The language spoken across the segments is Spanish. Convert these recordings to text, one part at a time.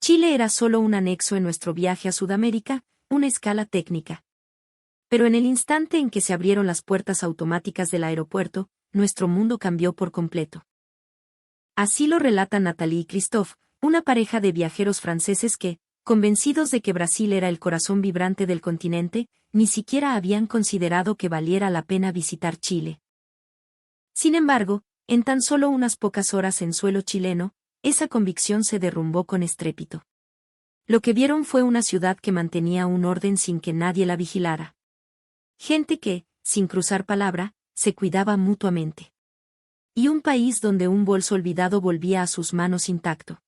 Chile era solo un anexo en nuestro viaje a Sudamérica, una escala técnica. Pero en el instante en que se abrieron las puertas automáticas del aeropuerto, nuestro mundo cambió por completo. Así lo relatan Nathalie y Christophe, una pareja de viajeros franceses que, convencidos de que Brasil era el corazón vibrante del continente, ni siquiera habían considerado que valiera la pena visitar Chile. Sin embargo, en tan solo unas pocas horas en suelo chileno, esa convicción se derrumbó con estrépito. Lo que vieron fue una ciudad que mantenía un orden sin que nadie la vigilara. Gente que, sin cruzar palabra, se cuidaba mutuamente. Y un país donde un bolso olvidado volvía a sus manos intacto.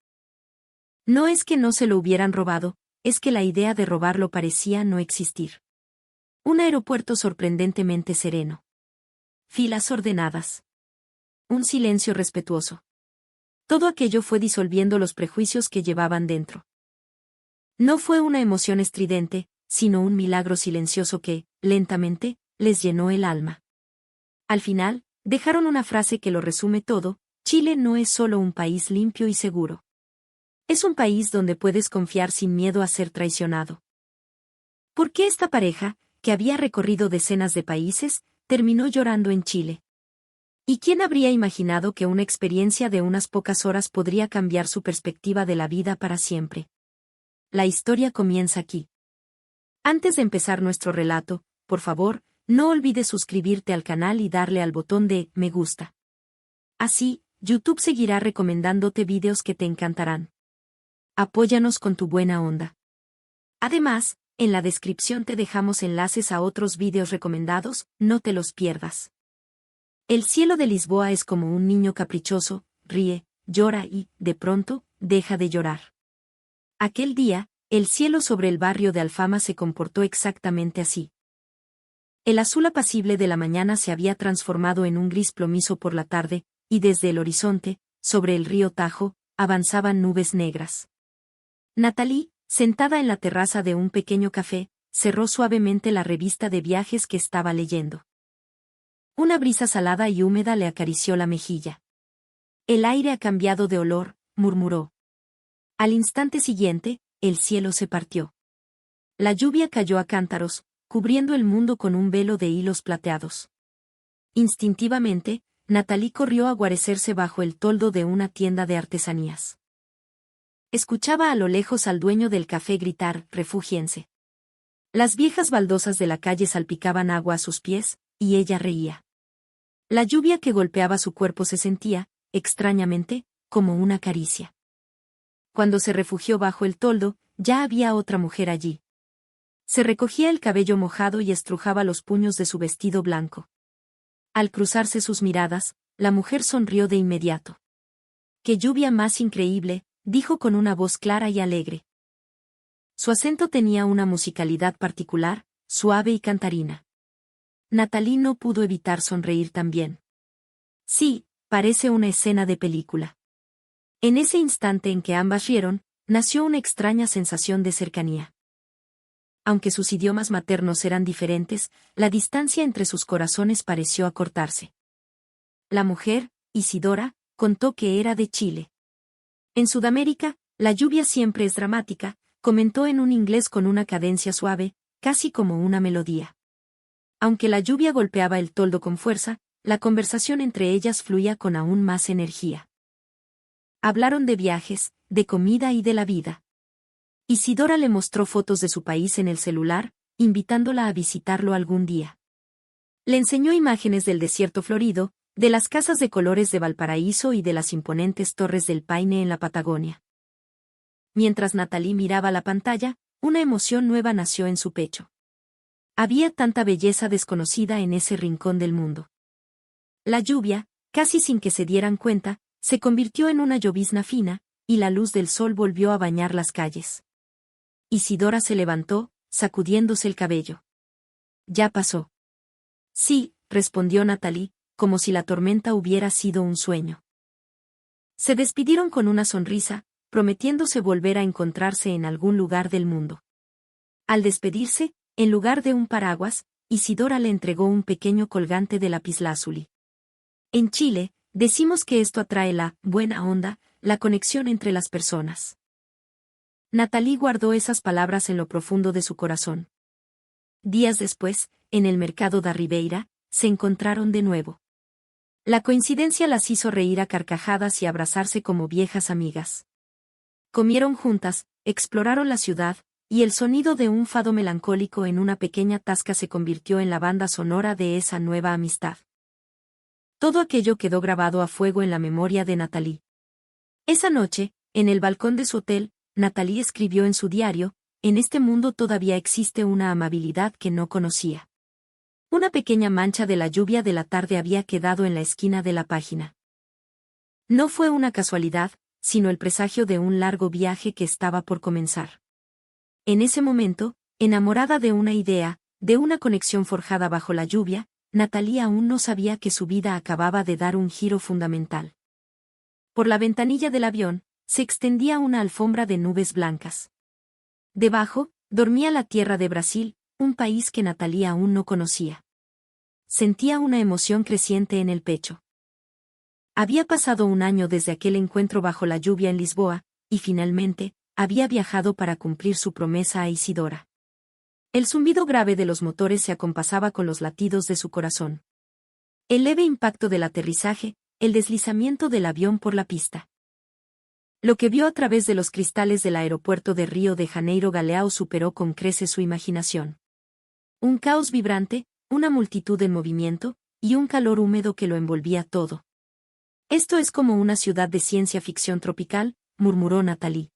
No es que no se lo hubieran robado, es que la idea de robarlo parecía no existir. Un aeropuerto sorprendentemente sereno. Filas ordenadas. Un silencio respetuoso. Todo aquello fue disolviendo los prejuicios que llevaban dentro. No fue una emoción estridente, sino un milagro silencioso que, lentamente, les llenó el alma. Al final, dejaron una frase que lo resume todo: Chile no es solo un país limpio y seguro. Es un país donde puedes confiar sin miedo a ser traicionado. ¿Por qué esta pareja, que había recorrido decenas de países, terminó llorando en Chile? ¿Y quién habría imaginado que una experiencia de unas pocas horas podría cambiar su perspectiva de la vida para siempre? La historia comienza aquí. Antes de empezar nuestro relato, por favor, no olvides suscribirte al canal y darle al botón de me gusta. Así, YouTube seguirá recomendándote vídeos que te encantarán. Apóyanos con tu buena onda. Además, en la descripción te dejamos enlaces a otros vídeos recomendados, no te los pierdas. El cielo de Lisboa es como un niño caprichoso, ríe, llora y, de pronto, deja de llorar. Aquel día, el cielo sobre el barrio de Alfama se comportó exactamente así. El azul apacible de la mañana se había transformado en un gris plomizo por la tarde, y desde el horizonte, sobre el río Tajo, avanzaban nubes negras. Nathalie, sentada en la terraza de un pequeño café, cerró suavemente la revista de viajes que estaba leyendo. Una brisa salada y húmeda le acarició la mejilla. El aire ha cambiado de olor, murmuró. Al instante siguiente, el cielo se partió. La lluvia cayó a cántaros, cubriendo el mundo con un velo de hilos plateados. Instintivamente, Nathalie corrió a guarecerse bajo el toldo de una tienda de artesanías. Escuchaba a lo lejos al dueño del café gritar: «Refúgiense». Las viejas baldosas de la calle salpicaban agua a sus pies, y ella reía. La lluvia que golpeaba su cuerpo se sentía, extrañamente, como una caricia. Cuando se refugió bajo el toldo, ya había otra mujer allí. Se recogía el cabello mojado y estrujaba los puños de su vestido blanco. Al cruzarse sus miradas, la mujer sonrió de inmediato. «¡Qué lluvia más increíble!», dijo con una voz clara y alegre. Su acento tenía una musicalidad particular, suave y cantarina. Nathalie no pudo evitar sonreír también. Sí, parece una escena de película. En ese instante en que ambas rieron, nació una extraña sensación de cercanía. Aunque sus idiomas maternos eran diferentes, la distancia entre sus corazones pareció acortarse. La mujer, Isidora, contó que era de Chile. En Sudamérica, la lluvia siempre es dramática, comentó en un inglés con una cadencia suave, casi como una melodía. Aunque la lluvia golpeaba el toldo con fuerza, la conversación entre ellas fluía con aún más energía. Hablaron de viajes, de comida y de la vida. Isidora le mostró fotos de su país en el celular, invitándola a visitarlo algún día. Le enseñó imágenes del desierto florido, de las casas de colores de Valparaíso y de las imponentes torres del Paine en la Patagonia. Mientras Nathalie miraba la pantalla, una emoción nueva nació en su pecho. Había tanta belleza desconocida en ese rincón del mundo. La lluvia, casi sin que se dieran cuenta, se convirtió en una llovizna fina, y la luz del sol volvió a bañar las calles. Isidora se levantó, sacudiéndose el cabello. «¿Ya pasó?» «Sí», respondió Nathalie, como si la tormenta hubiera sido un sueño. Se despidieron con una sonrisa, prometiéndose volver a encontrarse en algún lugar del mundo. Al despedirse, en lugar de un paraguas, Isidora le entregó un pequeño colgante de lapislázuli. En Chile, decimos que esto atrae la buena onda, la conexión entre las personas. Nathalie guardó esas palabras en lo profundo de su corazón. Días después, en el mercado da Ribeira, se encontraron de nuevo. La coincidencia las hizo reír a carcajadas y abrazarse como viejas amigas. Comieron juntas, exploraron la ciudad, y el sonido de un fado melancólico en una pequeña tasca se convirtió en la banda sonora de esa nueva amistad. Todo aquello quedó grabado a fuego en la memoria de Nathalie. Esa noche, en el balcón de su hotel, Nathalie escribió en su diario: en este mundo todavía existe una amabilidad que no conocía. Una pequeña mancha de la lluvia de la tarde había quedado en la esquina de la página. No fue una casualidad, sino el presagio de un largo viaje que estaba por comenzar. En ese momento, enamorada de una idea, de una conexión forjada bajo la lluvia, Nathalie aún no sabía que su vida acababa de dar un giro fundamental. Por la ventanilla del avión, se extendía una alfombra de nubes blancas. Debajo, dormía la tierra de Brasil, un país que Nathalie aún no conocía. Sentía una emoción creciente en el pecho. Había pasado un año desde aquel encuentro bajo la lluvia en Lisboa, y finalmente, había viajado para cumplir su promesa a Isidora. El zumbido grave de los motores se acompasaba con los latidos de su corazón. El leve impacto del aterrizaje, el deslizamiento del avión por la pista. Lo que vio a través de los cristales del aeropuerto de Río de Janeiro Galeão superó con creces su imaginación. Un caos vibrante, una multitud en movimiento, y un calor húmedo que lo envolvía todo. Esto es como una ciudad de ciencia ficción tropical, murmuró Nathalie.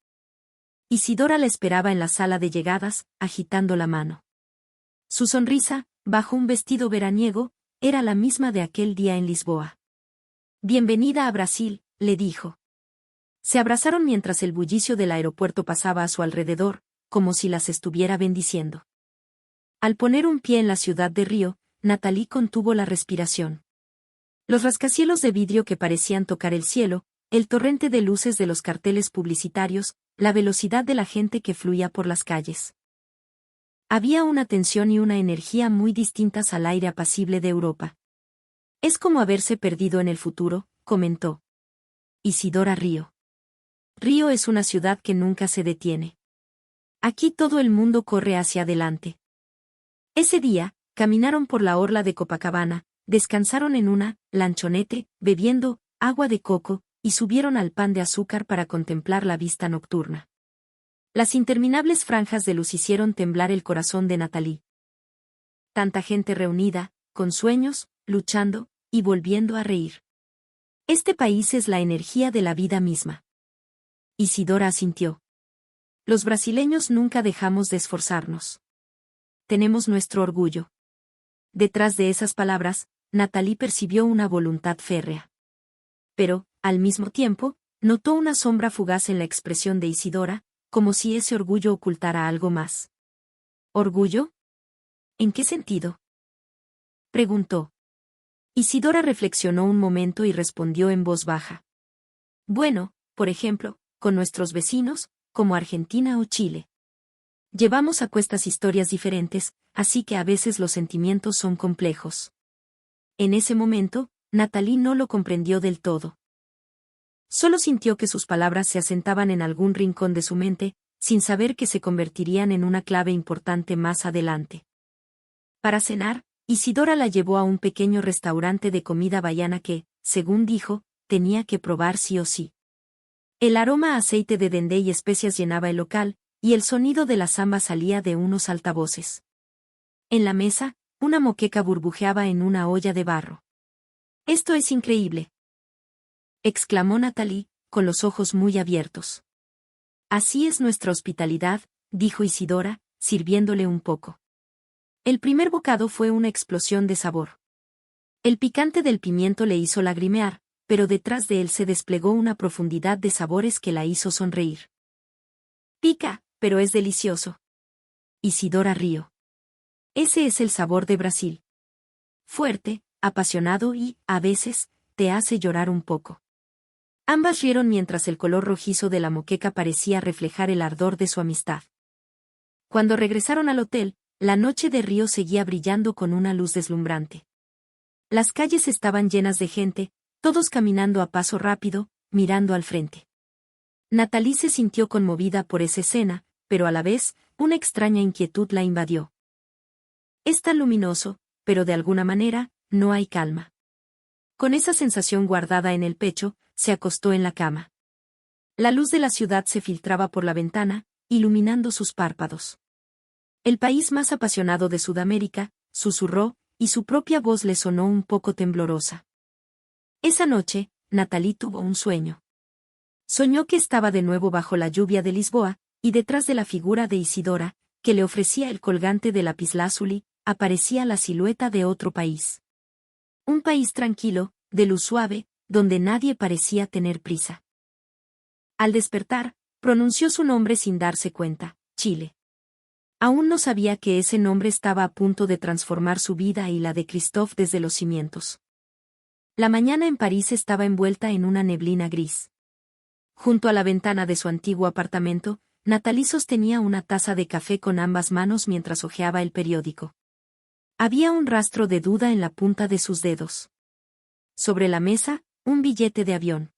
Isidora la esperaba en la sala de llegadas, agitando la mano. Su sonrisa, bajo un vestido veraniego, era la misma de aquel día en Lisboa. Bienvenida a Brasil, le dijo. Se abrazaron mientras el bullicio del aeropuerto pasaba a su alrededor, como si las estuviera bendiciendo. Al poner un pie en la ciudad de Río, Nathalie contuvo la respiración. Los rascacielos de vidrio que parecían tocar el cielo, el torrente de luces de los carteles publicitarios, la velocidad de la gente que fluía por las calles. Había una tensión y una energía muy distintas al aire apacible de Europa. Es como haberse perdido en el futuro, comentó Isidora Río. Río es una ciudad que nunca se detiene. Aquí todo el mundo corre hacia adelante. Ese día, caminaron por la orla de Copacabana, descansaron en una lanchonete, bebiendo agua de coco, y subieron al Pan de Azúcar para contemplar la vista nocturna. Las interminables franjas de luz hicieron temblar el corazón de Nathalie. Tanta gente reunida, con sueños, luchando, y volviendo a reír. Este país es la energía de la vida misma. Isidora asintió. Los brasileños nunca dejamos de esforzarnos. Tenemos nuestro orgullo. Detrás de esas palabras, Nathalie percibió una voluntad férrea. Pero, al mismo tiempo, notó una sombra fugaz en la expresión de Isidora, como si ese orgullo ocultara algo más. ¿Orgullo? ¿En qué sentido?, preguntó. Isidora reflexionó un momento y respondió en voz baja. Bueno, por ejemplo, con nuestros vecinos, como Argentina o Chile. Llevamos a cuestas historias diferentes, así que a veces los sentimientos son complejos. En ese momento, Nathalie no lo comprendió del todo. Solo sintió que sus palabras se asentaban en algún rincón de su mente, sin saber que se convertirían en una clave importante más adelante. Para cenar, Isidora la llevó a un pequeño restaurante de comida baiana que, según dijo, tenía que probar sí o sí. El aroma a aceite de dendé y especias llenaba el local, y el sonido de la samba salía de unos altavoces. En la mesa, una moqueca burbujeaba en una olla de barro. «Esto es increíble», exclamó Nathalie, con los ojos muy abiertos. «Así es nuestra hospitalidad», dijo Isidora, sirviéndole un poco. El primer bocado fue una explosión de sabor. El picante del pimiento le hizo lagrimear, pero detrás de él se desplegó una profundidad de sabores que la hizo sonreír. «Pica, pero es delicioso». Isidora rió. Ese es el sabor de Brasil. Fuerte, apasionado y, a veces, te hace llorar un poco. Ambas rieron mientras el color rojizo de la moqueca parecía reflejar el ardor de su amistad. Cuando regresaron al hotel, la noche de Río seguía brillando con una luz deslumbrante. Las calles estaban llenas de gente, todos caminando a paso rápido, mirando al frente. Natalie se sintió conmovida por esa escena, pero a la vez, una extraña inquietud la invadió. Es tan luminoso, pero de alguna manera, no hay calma. Con esa sensación guardada en el pecho, se acostó en la cama. La luz de la ciudad se filtraba por la ventana, iluminando sus párpados. El país más apasionado de Sudamérica, susurró, y su propia voz le sonó un poco temblorosa. Esa noche, Natalie tuvo un sueño. Soñó que estaba de nuevo bajo la lluvia de Lisboa, y detrás de la figura de Isidora, que le ofrecía el colgante de lapislázuli, aparecía la silueta de otro país. Un país tranquilo, de luz suave, donde nadie parecía tener prisa. Al despertar, pronunció su nombre sin darse cuenta, Chile. Aún no sabía que ese nombre estaba a punto de transformar su vida y la de Christophe desde los cimientos. La mañana en París estaba envuelta en una neblina gris. Junto a la ventana de su antiguo apartamento, Natalie sostenía una taza de café con ambas manos mientras hojeaba el periódico. Había un rastro de duda en la punta de sus dedos. Sobre la mesa, un billete de avión.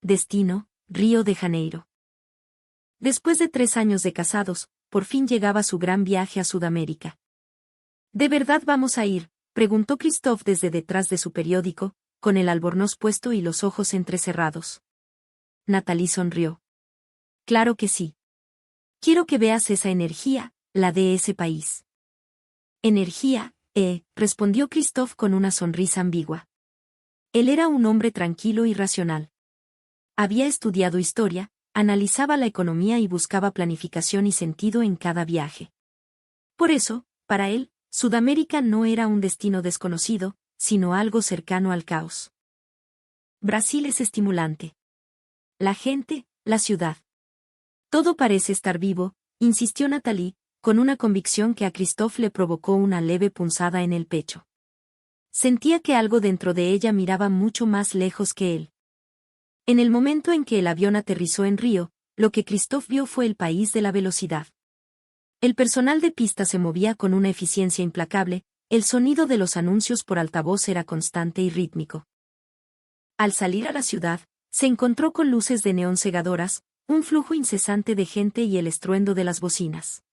Destino, Río de Janeiro. Después de 3 años de casados, por fin llegaba su gran viaje a Sudamérica. ¿De verdad vamos a ir?, preguntó Christophe desde detrás de su periódico, con el albornoz puesto y los ojos entrecerrados. Natalie sonrió. Claro que sí. Quiero que veas esa energía, la de ese país. Energía, respondió Christophe con una sonrisa ambigua. Él era un hombre tranquilo y racional. Había estudiado historia, analizaba la economía y buscaba planificación y sentido en cada viaje. Por eso, para él, Sudamérica no era un destino desconocido, sino algo cercano al caos. Brasil es estimulante. La gente, la ciudad. Todo parece estar vivo, insistió Natalie, con una convicción que a Christophe le provocó una leve punzada en el pecho. Sentía que algo dentro de ella miraba mucho más lejos que él. En el momento en que el avión aterrizó en Río, lo que Christophe vio fue el país de la velocidad. El personal de pista se movía con una eficiencia implacable, el sonido de los anuncios por altavoz era constante y rítmico. Al salir a la ciudad, se encontró con luces de neón cegadoras, un flujo incesante de gente y el estruendo de las bocinas.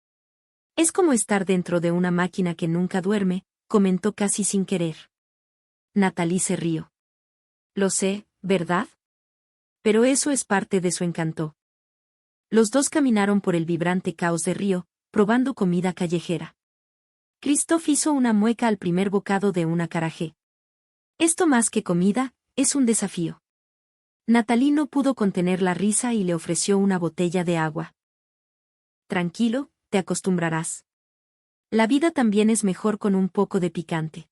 Es como estar dentro de una máquina que nunca duerme, comentó casi sin querer. Natalie se rió. Lo sé, ¿verdad? Pero eso es parte de su encanto. Los dos caminaron por el vibrante caos de Río, probando comida callejera. Christophe hizo una mueca al primer bocado de una carajé. Esto más que comida, es un desafío. Natalie no pudo contener la risa y le ofreció una botella de agua. Tranquilo, te acostumbrarás. La vida también es mejor con un poco de picante.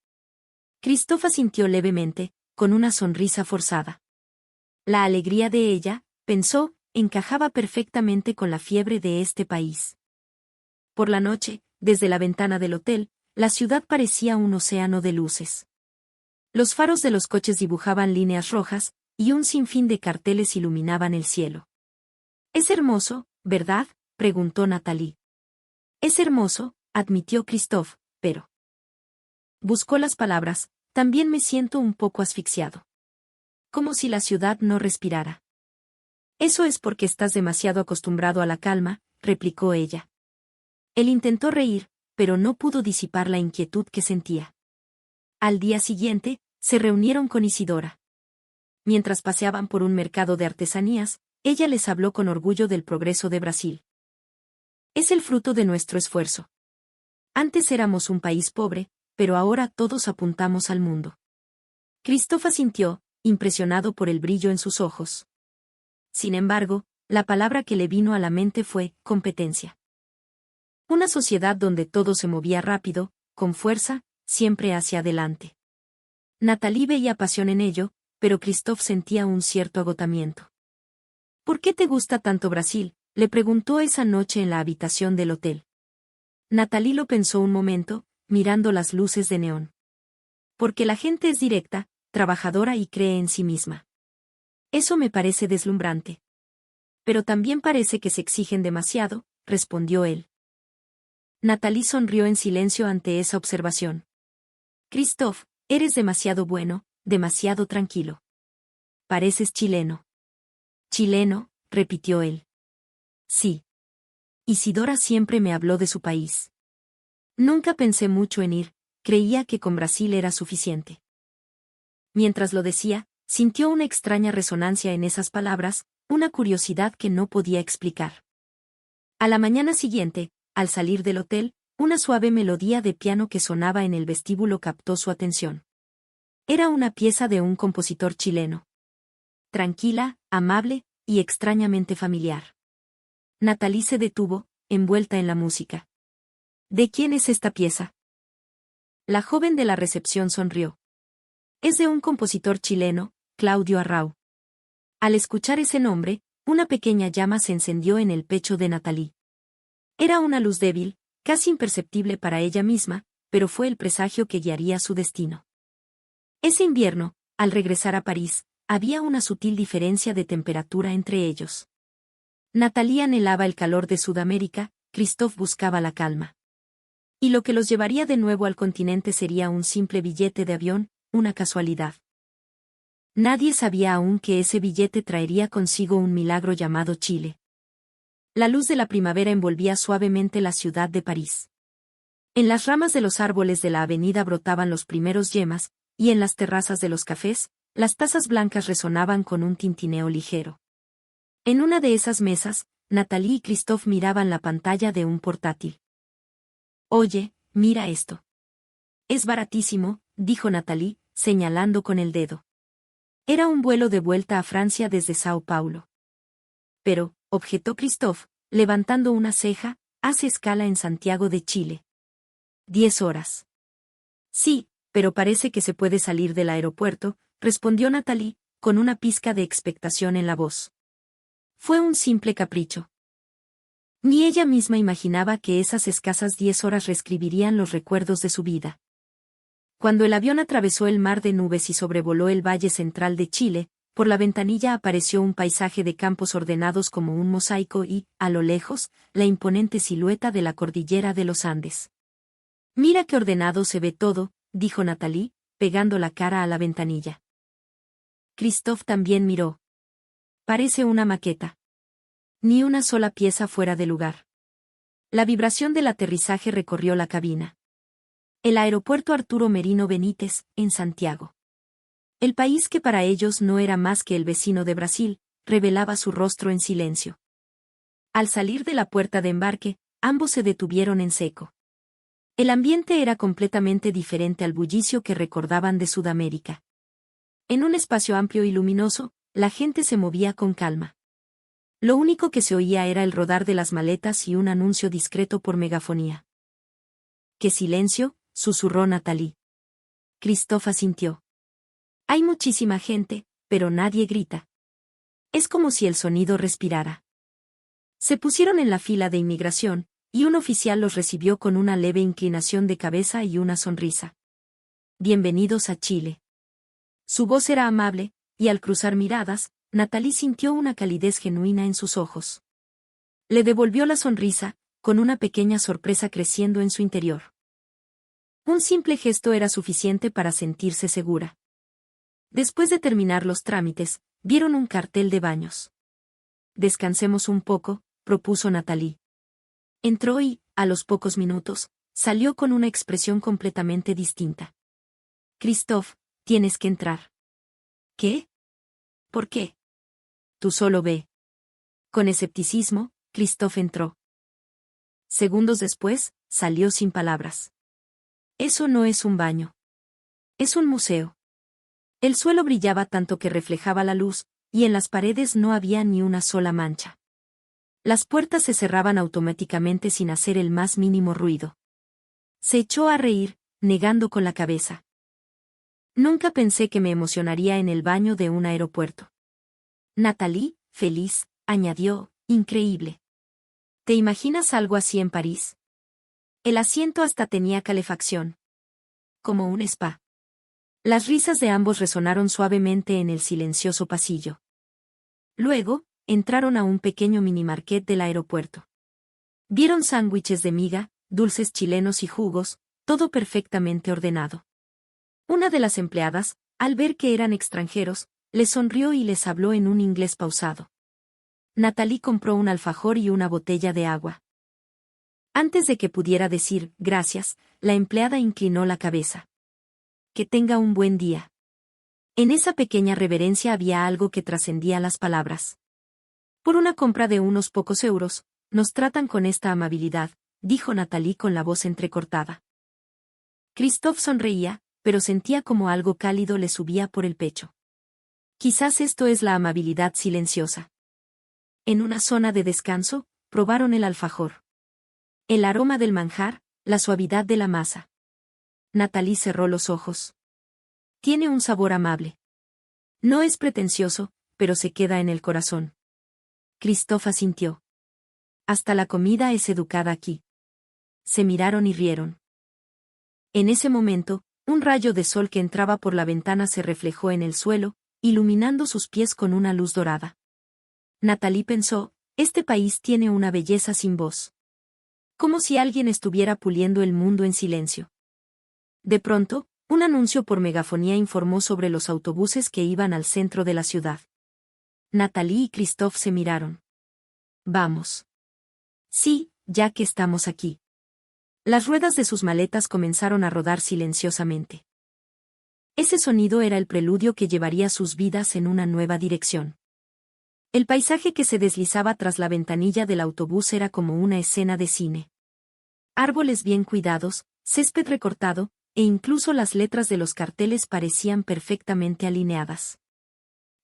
Christophe asintió levemente, con una sonrisa forzada. La alegría de ella, pensó, encajaba perfectamente con la fiebre de este país. Por la noche, desde la ventana del hotel, la ciudad parecía un océano de luces. Los faros de los coches dibujaban líneas rojas, y un sinfín de carteles iluminaban el cielo. «Es hermoso, ¿verdad?», preguntó Natalie. «Es hermoso», admitió Christophe, pero... Buscó las palabras, también me siento un poco asfixiado. Como si la ciudad no respirara. Eso es porque estás demasiado acostumbrado a la calma, replicó ella. Él intentó reír, pero no pudo disipar la inquietud que sentía. Al día siguiente, se reunieron con Isidora. Mientras paseaban por un mercado de artesanías, ella les habló con orgullo del progreso de Brasil. Es el fruto de nuestro esfuerzo. Antes éramos un país pobre, pero ahora todos apuntamos al mundo. Christophe asintió, impresionado por el brillo en sus ojos. Sin embargo, la palabra que le vino a la mente fue competencia. Una sociedad donde todo se movía rápido, con fuerza, siempre hacia adelante. Natalie veía pasión en ello, pero Christophe sentía un cierto agotamiento. ¿Por qué te gusta tanto Brasil?, le preguntó esa noche en la habitación del hotel. Natalie lo pensó un momento, mirando las luces de neón. Porque la gente es directa, trabajadora y cree en sí misma. Eso me parece deslumbrante. Pero también parece que se exigen demasiado, respondió él. Natalie sonrió en silencio ante esa observación. Christophe, eres demasiado bueno, demasiado tranquilo. Pareces chileno. Chileno, repitió él. Sí. Isidora siempre me habló de su país. Nunca pensé mucho en ir, creía que con Brasil era suficiente. Mientras lo decía, sintió una extraña resonancia en esas palabras, una curiosidad que no podía explicar. A la mañana siguiente, al salir del hotel, una suave melodía de piano que sonaba en el vestíbulo captó su atención. Era una pieza de un compositor chileno. Tranquila, amable y extrañamente familiar. Nathalie se detuvo, envuelta en la música. ¿De quién es esta pieza? La joven de la recepción sonrió. Es de un compositor chileno, Claudio Arrau. Al escuchar ese nombre, una pequeña llama se encendió en el pecho de Nathalie. Era una luz débil, casi imperceptible para ella misma, pero fue el presagio que guiaría su destino. Ese invierno, al regresar a París, había una sutil diferencia de temperatura entre ellos. Nathalie anhelaba el calor de Sudamérica, Christophe buscaba la calma. Y lo que los llevaría de nuevo al continente sería un simple billete de avión, una casualidad. Nadie sabía aún que ese billete traería consigo un milagro llamado Chile. La luz de la primavera envolvía suavemente la ciudad de París. En las ramas de los árboles de la avenida brotaban los primeros yemas, y en las terrazas de los cafés, las tazas blancas resonaban con un tintineo ligero. En una de esas mesas, Nathalie y Christophe miraban la pantalla de un portátil. Oye, mira esto. Es baratísimo, dijo Nathalie, señalando con el dedo. Era un vuelo de vuelta a Francia desde Sao Paulo. Pero, objetó Christophe, levantando una ceja, hace escala en Santiago de Chile. 10 horas. Sí, pero parece que se puede salir del aeropuerto, respondió Nathalie, con una pizca de expectación en la voz. Fue un simple capricho. Ni ella misma imaginaba que esas escasas 10 horas reescribirían los recuerdos de su vida. Cuando el avión atravesó el mar de nubes y sobrevoló el valle central de Chile, por la ventanilla apareció un paisaje de campos ordenados como un mosaico y, a lo lejos, la imponente silueta de la cordillera de los Andes. Mira qué ordenado se ve todo, dijo Nathalie, pegando la cara a la ventanilla. Christophe también miró. Parece una maqueta. Ni una sola pieza fuera de lugar. La vibración del aterrizaje recorrió la cabina. El aeropuerto Arturo Merino Benítez, en Santiago. El país que para ellos no era más que el vecino de Brasil, revelaba su rostro en silencio. Al salir de la puerta de embarque, ambos se detuvieron en seco. El ambiente era completamente diferente al bullicio que recordaban de Sudamérica. En un espacio amplio y luminoso, la gente se movía con calma. Lo único que se oía era el rodar de las maletas y un anuncio discreto por megafonía. ¡Qué silencio!, susurró Nathalie. Christophe asintió. Hay muchísima gente, pero nadie grita. Es como si el sonido respirara. Se pusieron en la fila de inmigración, y un oficial los recibió con una leve inclinación de cabeza y una sonrisa. Bienvenidos a Chile. Su voz era amable, y al cruzar miradas, Nathalie sintió una calidez genuina en sus ojos. Le devolvió la sonrisa, con una pequeña sorpresa creciendo en su interior. Un simple gesto era suficiente para sentirse segura. Después de terminar los trámites, vieron un cartel de baños. Descansemos un poco, propuso Nathalie. Entró y, a los pocos minutos, salió con una expresión completamente distinta. Christophe, tienes que entrar. ¿Qué? ¿Por qué? Tú solo ve. Con escepticismo, Christophe entró. Segundos después, salió sin palabras. Eso no es un baño. Es un museo. El suelo brillaba tanto que reflejaba la luz, y en las paredes no había ni una sola mancha. Las puertas se cerraban automáticamente sin hacer el más mínimo ruido. Se echó a reír, negando con la cabeza. Nunca pensé que me emocionaría en el baño de un aeropuerto. Nathalie, feliz, añadió, increíble. ¿Te imaginas algo así en París? El asiento hasta tenía calefacción. Como un spa. Las risas de ambos resonaron suavemente en el silencioso pasillo. Luego, entraron a un pequeño minimarket del aeropuerto. Vieron sándwiches de miga, dulces chilenos y jugos, todo perfectamente ordenado. Una de las empleadas, al ver que eran extranjeros, les sonrió y les habló en un inglés pausado. Natalie compró un alfajor y una botella de agua. Antes de que pudiera decir gracias, la empleada inclinó la cabeza. Que tenga un buen día. En esa pequeña reverencia había algo que trascendía las palabras. Por una compra de unos pocos euros, nos tratan con esta amabilidad, dijo Natalie con la voz entrecortada. Christophe sonreía, pero sentía como algo cálido le subía por el pecho. Quizás esto es la amabilidad silenciosa. En una zona de descanso, probaron el alfajor. El aroma del manjar, la suavidad de la masa. Natalie cerró los ojos. Tiene un sabor amable. No es pretencioso, pero se queda en el corazón. Christophe asintió. Hasta la comida es educada aquí. Se miraron y rieron. En ese momento, un rayo de sol que entraba por la ventana se reflejó en el suelo, iluminando sus pies con una luz dorada. Natalie pensó, este país tiene una belleza sin voz. Como si alguien estuviera puliendo el mundo en silencio. De pronto, un anuncio por megafonía informó sobre los autobuses que iban al centro de la ciudad. Natalie y Christophe se miraron. Vamos. Sí, ya que estamos aquí. Las ruedas de sus maletas comenzaron a rodar silenciosamente. Ese sonido era el preludio que llevaría sus vidas en una nueva dirección. El paisaje que se deslizaba tras la ventanilla del autobús era como una escena de cine. Árboles bien cuidados, césped recortado, e incluso las letras de los carteles parecían perfectamente alineadas.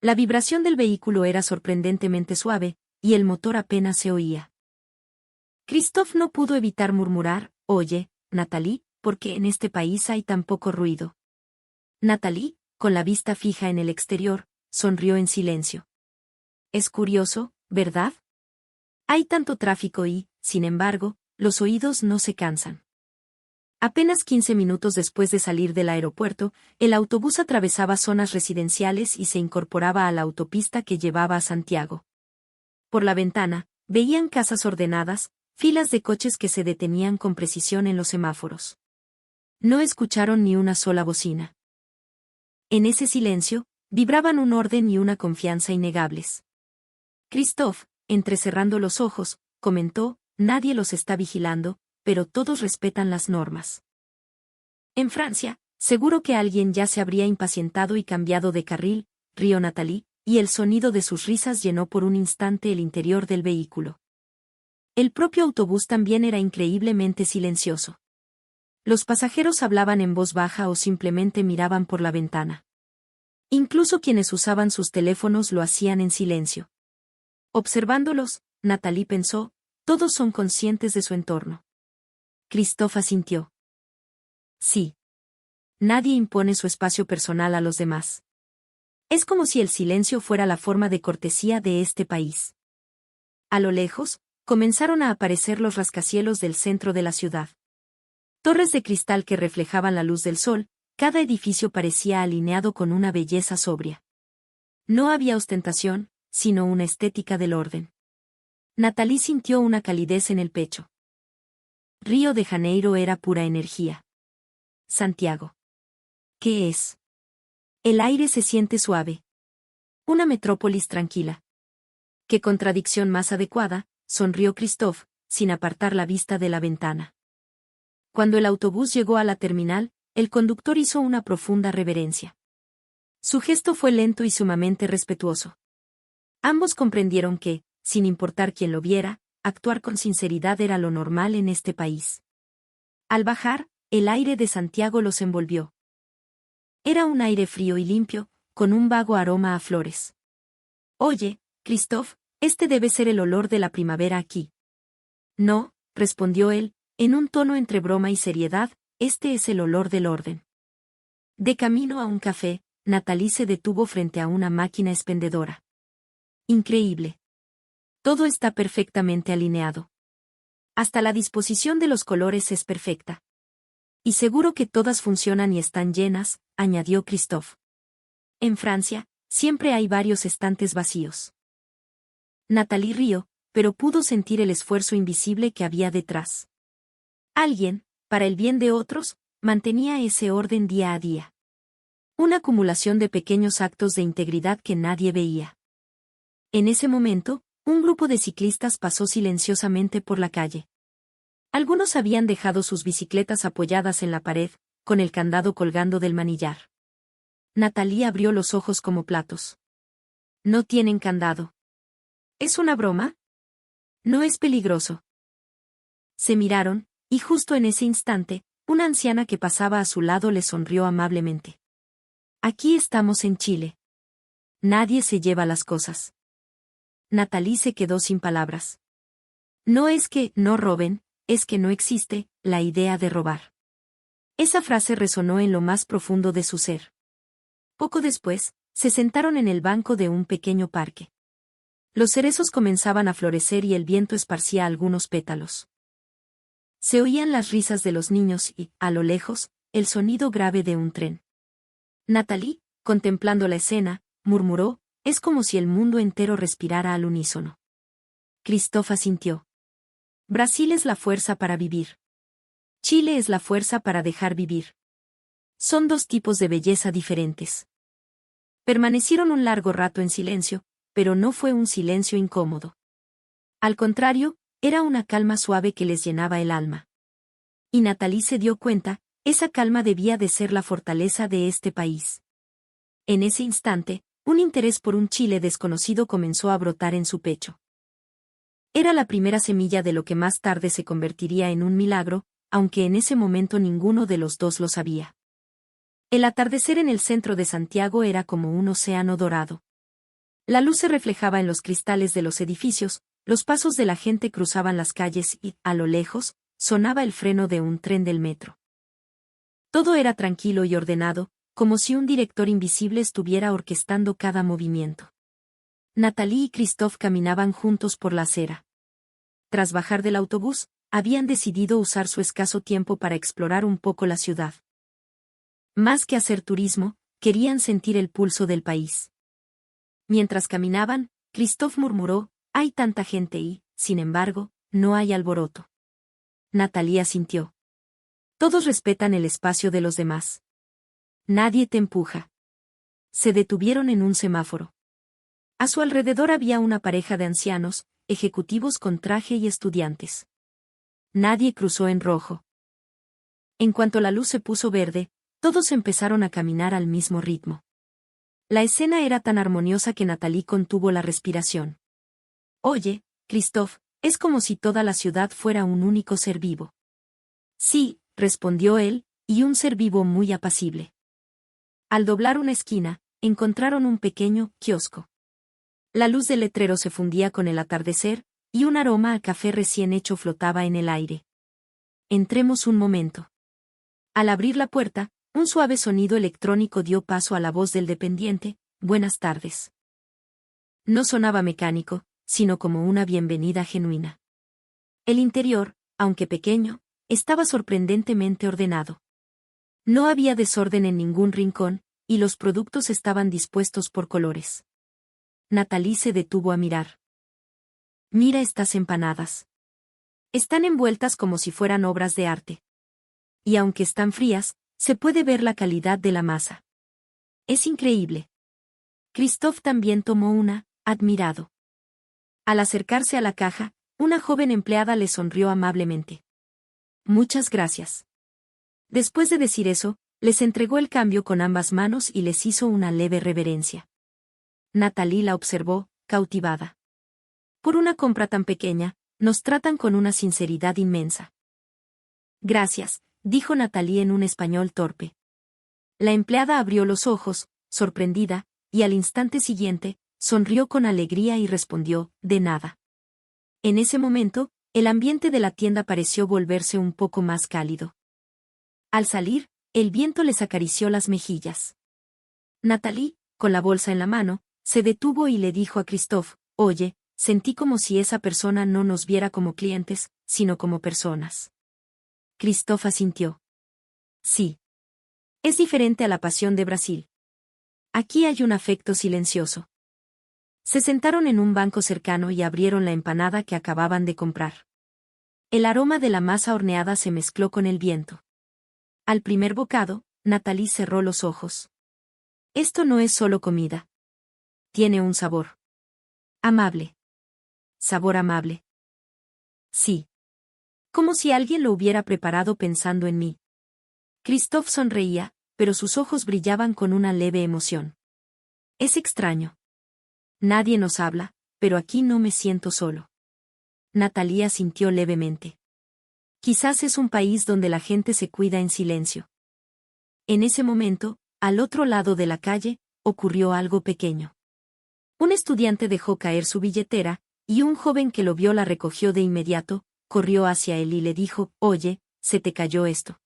La vibración del vehículo era sorprendentemente suave, y el motor apenas se oía. Christophe no pudo evitar murmurar, «Oye, Natalie, ¿por qué en este país hay tan poco ruido?» Natalie, con la vista fija en el exterior, sonrió en silencio. Es curioso, ¿verdad? Hay tanto tráfico y, sin embargo, los oídos no se cansan. Apenas 15 minutos después de salir del aeropuerto, el autobús atravesaba zonas residenciales y se incorporaba a la autopista que llevaba a Santiago. Por la ventana, veían casas ordenadas, filas de coches que se detenían con precisión en los semáforos. No escucharon ni una sola bocina. En ese silencio, vibraban un orden y una confianza innegables. Christophe, entrecerrando los ojos, comentó, nadie los está vigilando, pero todos respetan las normas. En Francia, seguro que alguien ya se habría impacientado y cambiado de carril, rió Natalie, y el sonido de sus risas llenó por un instante el interior del vehículo. El propio autobús también era increíblemente silencioso. Los pasajeros hablaban en voz baja o simplemente miraban por la ventana. Incluso quienes usaban sus teléfonos lo hacían en silencio. Observándolos, Natalie pensó, todos son conscientes de su entorno. Christophe asintió. Sí. Nadie impone su espacio personal a los demás. Es como si el silencio fuera la forma de cortesía de este país. A lo lejos, comenzaron a aparecer los rascacielos del centro de la ciudad. Torres de cristal que reflejaban la luz del sol, cada edificio parecía alineado con una belleza sobria. No había ostentación, sino una estética del orden. Natalie sintió una calidez en el pecho. Río de Janeiro era pura energía. Santiago. ¿Qué es? El aire se siente suave. Una metrópolis tranquila. Qué contradicción más adecuada, sonrió Christophe, sin apartar la vista de la ventana. Cuando el autobús llegó a la terminal, el conductor hizo una profunda reverencia. Su gesto fue lento y sumamente respetuoso. Ambos comprendieron que, sin importar quién lo viera, actuar con sinceridad era lo normal en este país. Al bajar, el aire de Santiago los envolvió. Era un aire frío y limpio, con un vago aroma a flores. Oye, Christophe, este debe ser el olor de la primavera aquí. No, respondió él, en un tono entre broma y seriedad, este es el olor del orden. De camino a un café, Natalie se detuvo frente a una máquina expendedora. Increíble. Todo está perfectamente alineado. Hasta la disposición de los colores es perfecta. Y seguro que todas funcionan y están llenas, añadió Christophe. En Francia, siempre hay varios estantes vacíos. Natalie rió, pero pudo sentir el esfuerzo invisible que había detrás. Alguien, para el bien de otros, mantenía ese orden día a día. Una acumulación de pequeños actos de integridad que nadie veía. En ese momento, un grupo de ciclistas pasó silenciosamente por la calle. Algunos habían dejado sus bicicletas apoyadas en la pared, con el candado colgando del manillar. Natalie abrió los ojos como platos. No tienen candado. ¿Es una broma? No es peligroso. Se miraron, y justo en ese instante, una anciana que pasaba a su lado le sonrió amablemente. Aquí estamos en Chile. Nadie se lleva las cosas. Natalie se quedó sin palabras. No es que no roben, es que no existe la idea de robar. Esa frase resonó en lo más profundo de su ser. Poco después, se sentaron en el banco de un pequeño parque. Los cerezos comenzaban a florecer y el viento esparcía algunos pétalos. Se oían las risas de los niños y, a lo lejos, el sonido grave de un tren. Natalie, contemplando la escena, murmuró, es como si el mundo entero respirara al unísono. Christophe asintió. Brasil es la fuerza para vivir. Chile es la fuerza para dejar vivir. Son dos tipos de belleza diferentes. Permanecieron un largo rato en silencio, pero no fue un silencio incómodo. Al contrario, era una calma suave que les llenaba el alma. Y Natalie se dio cuenta, esa calma debía de ser la fortaleza de este país. En ese instante, un interés por un Chile desconocido comenzó a brotar en su pecho. Era la primera semilla de lo que más tarde se convertiría en un milagro, aunque en ese momento ninguno de los dos lo sabía. El atardecer en el centro de Santiago era como un océano dorado. La luz se reflejaba en los cristales de los edificios, los pasos de la gente cruzaban las calles y, a lo lejos, sonaba el freno de un tren del metro. Todo era tranquilo y ordenado, como si un director invisible estuviera orquestando cada movimiento. Natalie y Christophe caminaban juntos por la acera. Tras bajar del autobús, habían decidido usar su escaso tiempo para explorar un poco la ciudad. Más que hacer turismo, querían sentir el pulso del país. Mientras caminaban, Christophe murmuró, hay tanta gente y, sin embargo, no hay alboroto. Natalie asintió. Todos respetan el espacio de los demás. Nadie te empuja. Se detuvieron en un semáforo. A su alrededor había una pareja de ancianos, ejecutivos con traje y estudiantes. Nadie cruzó en rojo. En cuanto la luz se puso verde, todos empezaron a caminar al mismo ritmo. La escena era tan armoniosa que Natalie contuvo la respiración. Oye, Christophe, es como si toda la ciudad fuera un único ser vivo. Sí, respondió él, y un ser vivo muy apacible. Al doblar una esquina, encontraron un pequeño kiosco. La luz del letrero se fundía con el atardecer, y un aroma a café recién hecho flotaba en el aire. Entremos un momento. Al abrir la puerta, un suave sonido electrónico dio paso a la voz del dependiente, buenas tardes. No sonaba mecánico, sino como una bienvenida genuina. El interior, aunque pequeño, estaba sorprendentemente ordenado. No había desorden en ningún rincón, y los productos estaban dispuestos por colores. Natalie se detuvo a mirar. Mira estas empanadas. Están envueltas como si fueran obras de arte. Y aunque están frías, se puede ver la calidad de la masa. Es increíble. Christophe también tomó una, admirado. Al acercarse a la caja, una joven empleada le sonrió amablemente. Muchas gracias. Después de decir eso, les entregó el cambio con ambas manos y les hizo una leve reverencia. Natalie la observó, cautivada. Por una compra tan pequeña, nos tratan con una sinceridad inmensa. Gracias, dijo Natalie en un español torpe. La empleada abrió los ojos, sorprendida, y al instante siguiente, sonrió con alegría y respondió, de nada. En ese momento, el ambiente de la tienda pareció volverse un poco más cálido. Al salir, el viento les acarició las mejillas. Natalie, con la bolsa en la mano, se detuvo y le dijo a Christophe, oye, sentí como si esa persona no nos viera como clientes, sino como personas. Christophe asintió. Sí. Es diferente a la pasión de Brasil. Aquí hay un afecto silencioso. Se sentaron en un banco cercano y abrieron la empanada que acababan de comprar. El aroma de la masa horneada se mezcló con el viento. Al primer bocado, Natalie cerró los ojos. Esto no es solo comida. Tiene un sabor amable. sabor amable. Sí. Como si alguien lo hubiera preparado pensando en mí. Christophe sonreía, pero sus ojos brillaban con una leve emoción. Es extraño. Nadie nos habla, pero aquí no me siento solo. Natalia sintió levemente. Quizás es un país donde la gente se cuida en silencio. En ese momento, al otro lado de la calle, ocurrió algo pequeño. Un estudiante dejó caer su billetera, y un joven que lo vio la recogió de inmediato, corrió hacia él y le dijo, «Oye, se te cayó esto».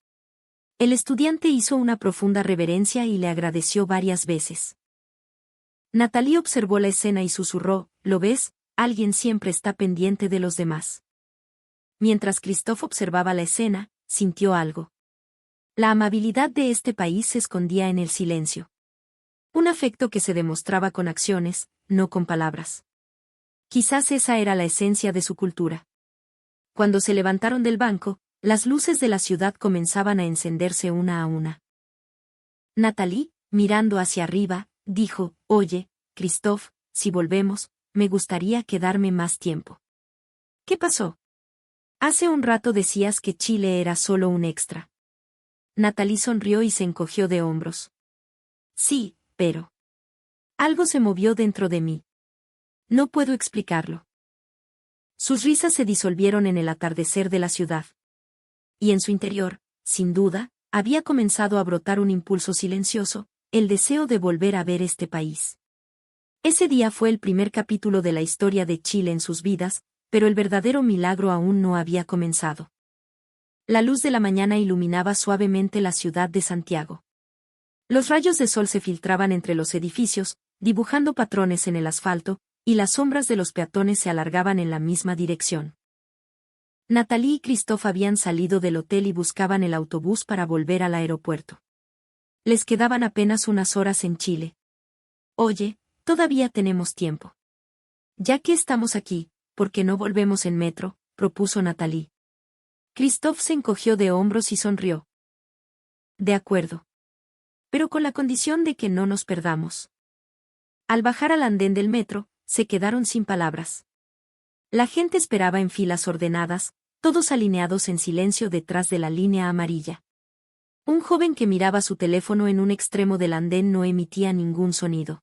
El estudiante hizo una profunda reverencia y le agradeció varias veces. Natalie observó la escena y susurró, «¿Lo ves? Alguien siempre está pendiente de los demás». Mientras Christophe observaba la escena, sintió algo. La amabilidad de este país se escondía en el silencio. Un afecto que se demostraba con acciones, no con palabras. Quizás esa era la esencia de su cultura. Cuando se levantaron del banco, las luces de la ciudad comenzaban a encenderse una a una. Natalie, mirando hacia arriba, dijo, «Oye, Christophe, si volvemos, me gustaría quedarme más tiempo». «¿Qué pasó? Hace un rato decías que Chile era solo un extra». Natalie sonrió y se encogió de hombros. «Sí, pero algo se movió dentro de mí. No puedo explicarlo». Sus risas se disolvieron en el atardecer de la ciudad. Y en su interior, sin duda, había comenzado a brotar un impulso silencioso, el deseo de volver a ver este país. Ese día fue el primer capítulo de la historia de Chile en sus vidas, pero el verdadero milagro aún no había comenzado. La luz de la mañana iluminaba suavemente la ciudad de Santiago. Los rayos de sol se filtraban entre los edificios, dibujando patrones en el asfalto, y las sombras de los peatones se alargaban en la misma dirección. Natalie y Christophe habían salido del hotel y buscaban el autobús para volver al aeropuerto. Les quedaban apenas unas horas en Chile. «Oye, todavía tenemos tiempo. Ya que estamos aquí, ¿por qué no volvemos en metro?», propuso Natalie. Christophe se encogió de hombros y sonrió. «De acuerdo. Pero con la condición de que no nos perdamos». Al bajar al andén del metro, se quedaron sin palabras. La gente esperaba en filas ordenadas, todos alineados en silencio detrás de la línea amarilla. Un joven que miraba su teléfono en un extremo del andén no emitía ningún sonido.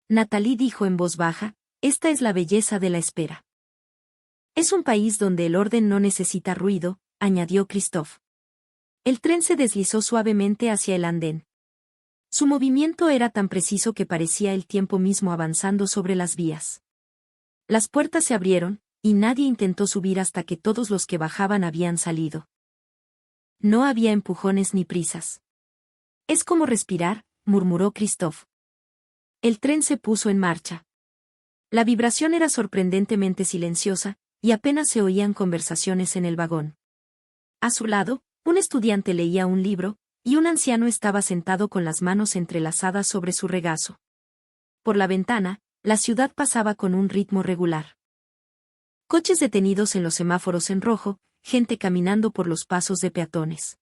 Natalie dijo en voz baja, «Esta es la belleza de la espera». «Es un país donde el orden no necesita ruido», añadió Christophe. El tren se deslizó suavemente hacia el andén. Su movimiento era tan preciso que parecía el tiempo mismo avanzando sobre las vías. Las puertas se abrieron, y nadie intentó subir hasta que todos los que bajaban habían salido. No había empujones ni prisas. «Es como respirar», murmuró Christophe. El tren se puso en marcha. La vibración era sorprendentemente silenciosa, y apenas se oían conversaciones en el vagón. A su lado, un estudiante leía un libro, y un anciano estaba sentado con las manos entrelazadas sobre su regazo. Por la ventana, la ciudad pasaba con un ritmo regular. Coches detenidos en los semáforos en rojo, gente caminando por los pasos de peatones.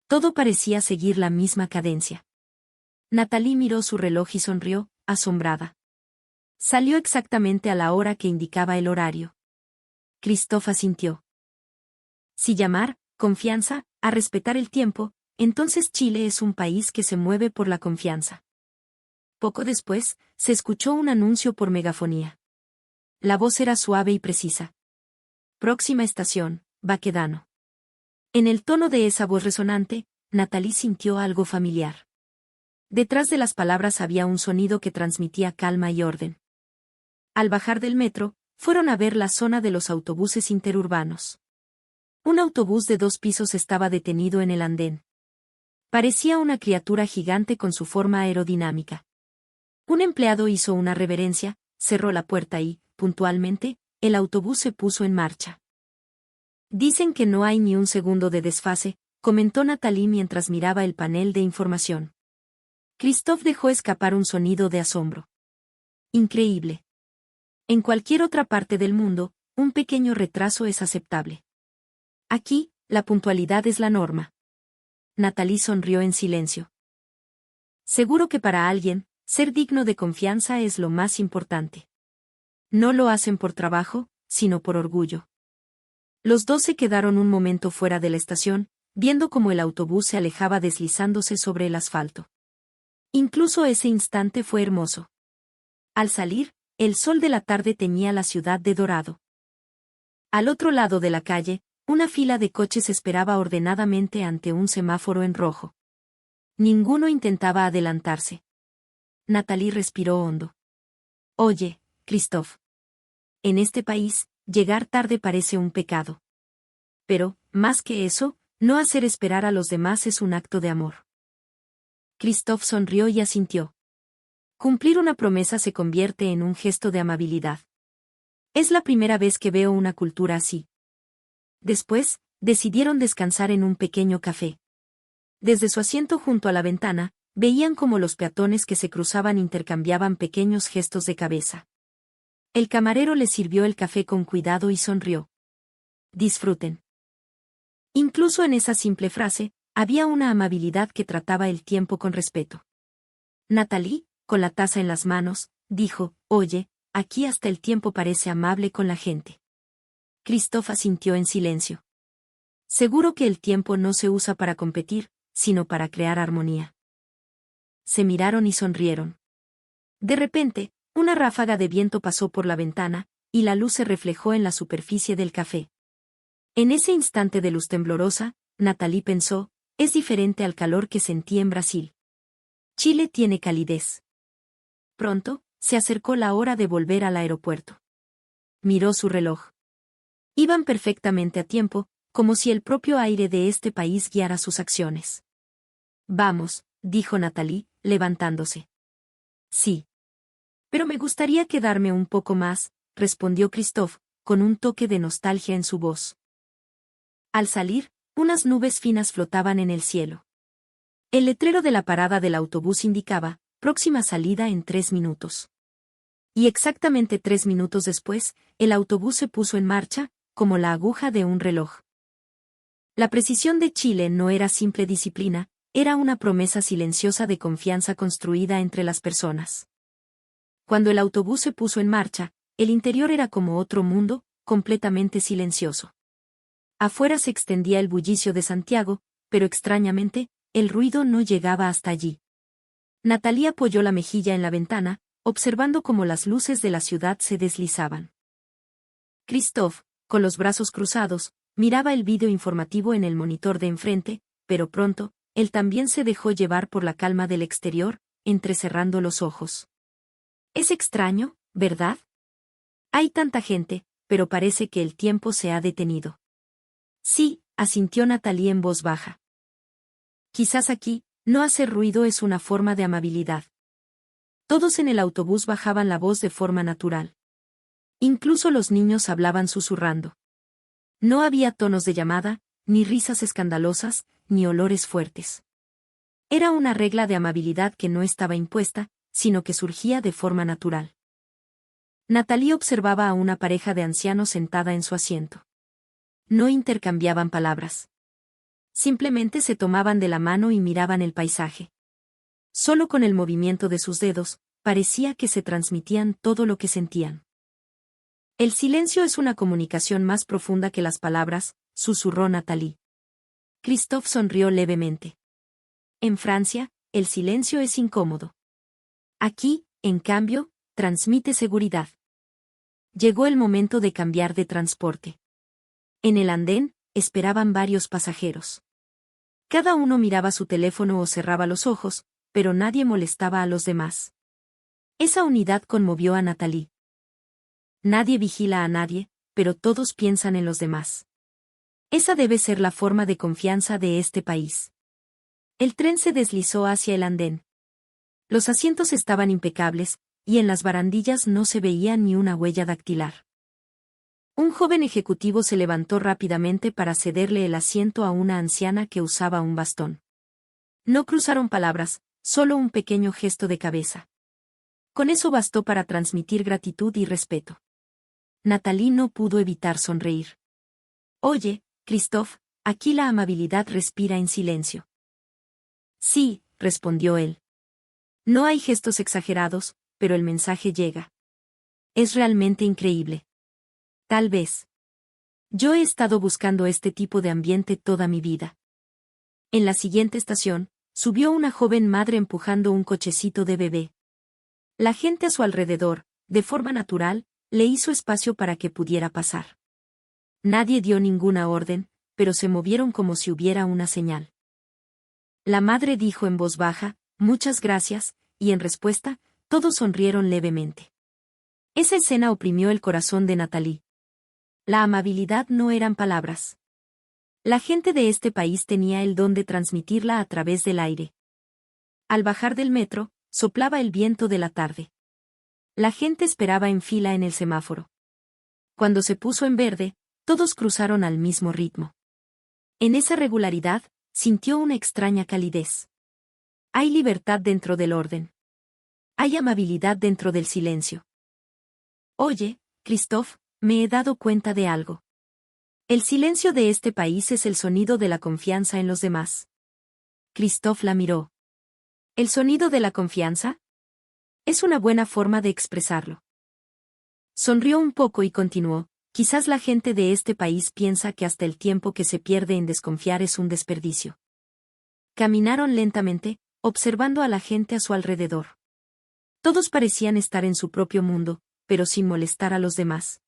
Todo parecía seguir la misma cadencia. Natalie miró su reloj y sonrió, asombrada. Salió exactamente a la hora que indicaba el horario. Christophe asintió. Si llamar, confianza, a respetar el tiempo, entonces Chile es un país que se mueve por la confianza. Poco después, se escuchó un anuncio por megafonía. La voz era suave y precisa. «Próxima estación, Baquedano». En el tono de esa voz resonante, Natalie sintió algo familiar. Detrás de las palabras había un sonido que transmitía calma y orden. Al bajar del metro, fueron a ver la zona de los autobuses interurbanos. Un autobús de 2 pisos estaba detenido en el andén. Parecía una criatura gigante con su forma aerodinámica. Un empleado hizo una reverencia, cerró la puerta y, puntualmente, el autobús se puso en marcha. «Dicen que no hay ni un segundo de desfase», comentó Natalie mientras miraba el panel de información. Christophe dejó escapar un sonido de asombro. «Increíble. En cualquier otra parte del mundo, un pequeño retraso es aceptable. Aquí, la puntualidad es la norma». Natalie sonrió en silencio. «Seguro que para alguien, ser digno de confianza es lo más importante». No lo hacen por trabajo, sino por orgullo. Los dos se quedaron un momento fuera de la estación, viendo cómo el autobús se alejaba deslizándose sobre el asfalto. Incluso ese instante fue hermoso. Al salir, el sol de la tarde teñía la ciudad de dorado. Al otro lado de la calle, una fila de coches esperaba ordenadamente ante un semáforo en rojo. Ninguno intentaba adelantarse. Natalie respiró hondo. Oye, Christophe. En este país, llegar tarde parece un pecado. Pero, más que eso, no hacer esperar a los demás es un acto de amor. Christophe sonrió y asintió. Cumplir una promesa se convierte en un gesto de amabilidad. Es la primera vez que veo una cultura así. Después, decidieron descansar en un pequeño café. Desde su asiento junto a la ventana, veían cómo los peatones que se cruzaban intercambiaban pequeños gestos de cabeza. El camarero les sirvió el café con cuidado y sonrió. Disfruten. Incluso en esa simple frase, había una amabilidad que trataba el tiempo con respeto. Natalie, con la taza en las manos, dijo, oye, aquí hasta el tiempo parece amable con la gente. Christophe asintió en silencio. Seguro que el tiempo no se usa para competir, sino para crear armonía. Se miraron y sonrieron. De repente, una ráfaga de viento pasó por la ventana, y la luz se reflejó en la superficie del café. En ese instante de luz temblorosa, Natalie pensó, es diferente al calor que sentí en Brasil. Chile tiene calidez. Pronto, se acercó la hora de volver al aeropuerto. Miró su reloj. Iban perfectamente a tiempo, como si el propio aire de este país guiara sus acciones. Vamos, dijo Natalie, levantándose. Sí. Pero me gustaría quedarme un poco más, respondió Christophe, con un toque de nostalgia en su voz. Al salir, unas nubes finas flotaban en el cielo. El letrero de la parada del autobús indicaba, próxima salida en 3 minutos. Y exactamente 3 minutos después, el autobús se puso en marcha, como la aguja de un reloj. La precisión de Chile no era simple disciplina, era una promesa silenciosa de confianza construida entre las personas. Cuando el autobús se puso en marcha, el interior era como otro mundo, completamente silencioso. Afuera se extendía el bullicio de Santiago, pero extrañamente, el ruido no llegaba hasta allí. Natalie apoyó la mejilla en la ventana, observando cómo las luces de la ciudad se deslizaban. Christophe, con los brazos cruzados, miraba el vídeo informativo en el monitor de enfrente, pero pronto, él también se dejó llevar por la calma del exterior, entrecerrando los ojos. Es extraño, ¿verdad? Hay tanta gente, pero parece que el tiempo se ha detenido. Sí, asintió Natalie en voz baja. Quizás aquí, no hacer ruido es una forma de amabilidad. Todos en el autobús bajaban la voz de forma natural. Incluso los niños hablaban susurrando. No había tonos de llamada, ni risas escandalosas, ni olores fuertes. Era una regla de amabilidad que no estaba impuesta, sino que surgía de forma natural. Natalie observaba a una pareja de ancianos sentada en su asiento. No intercambiaban palabras. Simplemente se tomaban de la mano y miraban el paisaje. Solo con el movimiento de sus dedos, parecía que se transmitían todo lo que sentían. El silencio es una comunicación más profunda que las palabras, susurró Natalie. Christophe sonrió levemente. En Francia, el silencio es incómodo. Aquí, en cambio, transmite seguridad. Llegó el momento de cambiar de transporte. En el andén, esperaban varios pasajeros. Cada uno miraba su teléfono o cerraba los ojos, pero nadie molestaba a los demás. Esa unidad conmovió a Natalie. Nadie vigila a nadie, pero todos piensan en los demás. Esa debe ser la forma de confianza de este país. El tren se deslizó hacia el andén. Los asientos estaban impecables, y en las barandillas no se veía ni una huella dactilar. Un joven ejecutivo se levantó rápidamente para cederle el asiento a una anciana que usaba un bastón. No cruzaron palabras, solo un pequeño gesto de cabeza. Con eso bastó para transmitir gratitud y respeto. Natalie no pudo evitar sonreír. Oye, Christophe, aquí la amabilidad respira en silencio. Sí, respondió él. No hay gestos exagerados, pero el mensaje llega. Es realmente increíble. Tal vez. Yo he estado buscando este tipo de ambiente toda mi vida. En la siguiente estación, subió una joven madre empujando un cochecito de bebé. La gente a su alrededor, de forma natural, le hizo espacio para que pudiera pasar. Nadie dio ninguna orden, pero se movieron como si hubiera una señal. La madre dijo en voz baja, «Muchas gracias», y en respuesta, todos sonrieron levemente. Esa escena oprimió el corazón de Natalie. La amabilidad no eran palabras. La gente de este país tenía el don de transmitirla a través del aire. Al bajar del metro, soplaba el viento de la tarde. La gente esperaba en fila en el semáforo. Cuando se puso en verde, todos cruzaron al mismo ritmo. En esa regularidad, sintió una extraña calidez. Hay libertad dentro del orden. Hay amabilidad dentro del silencio. Oye, Christophe, me he dado cuenta de algo. El silencio de este país es el sonido de la confianza en los demás. Christophe la miró. ¿El sonido de la confianza? Es una buena forma de expresarlo. Sonrió un poco y continuó, quizás la gente de este país piensa que hasta el tiempo que se pierde en desconfiar es un desperdicio. Caminaron lentamente, observando a la gente a su alrededor. Todos parecían estar en su propio mundo, pero sin molestar a los demás.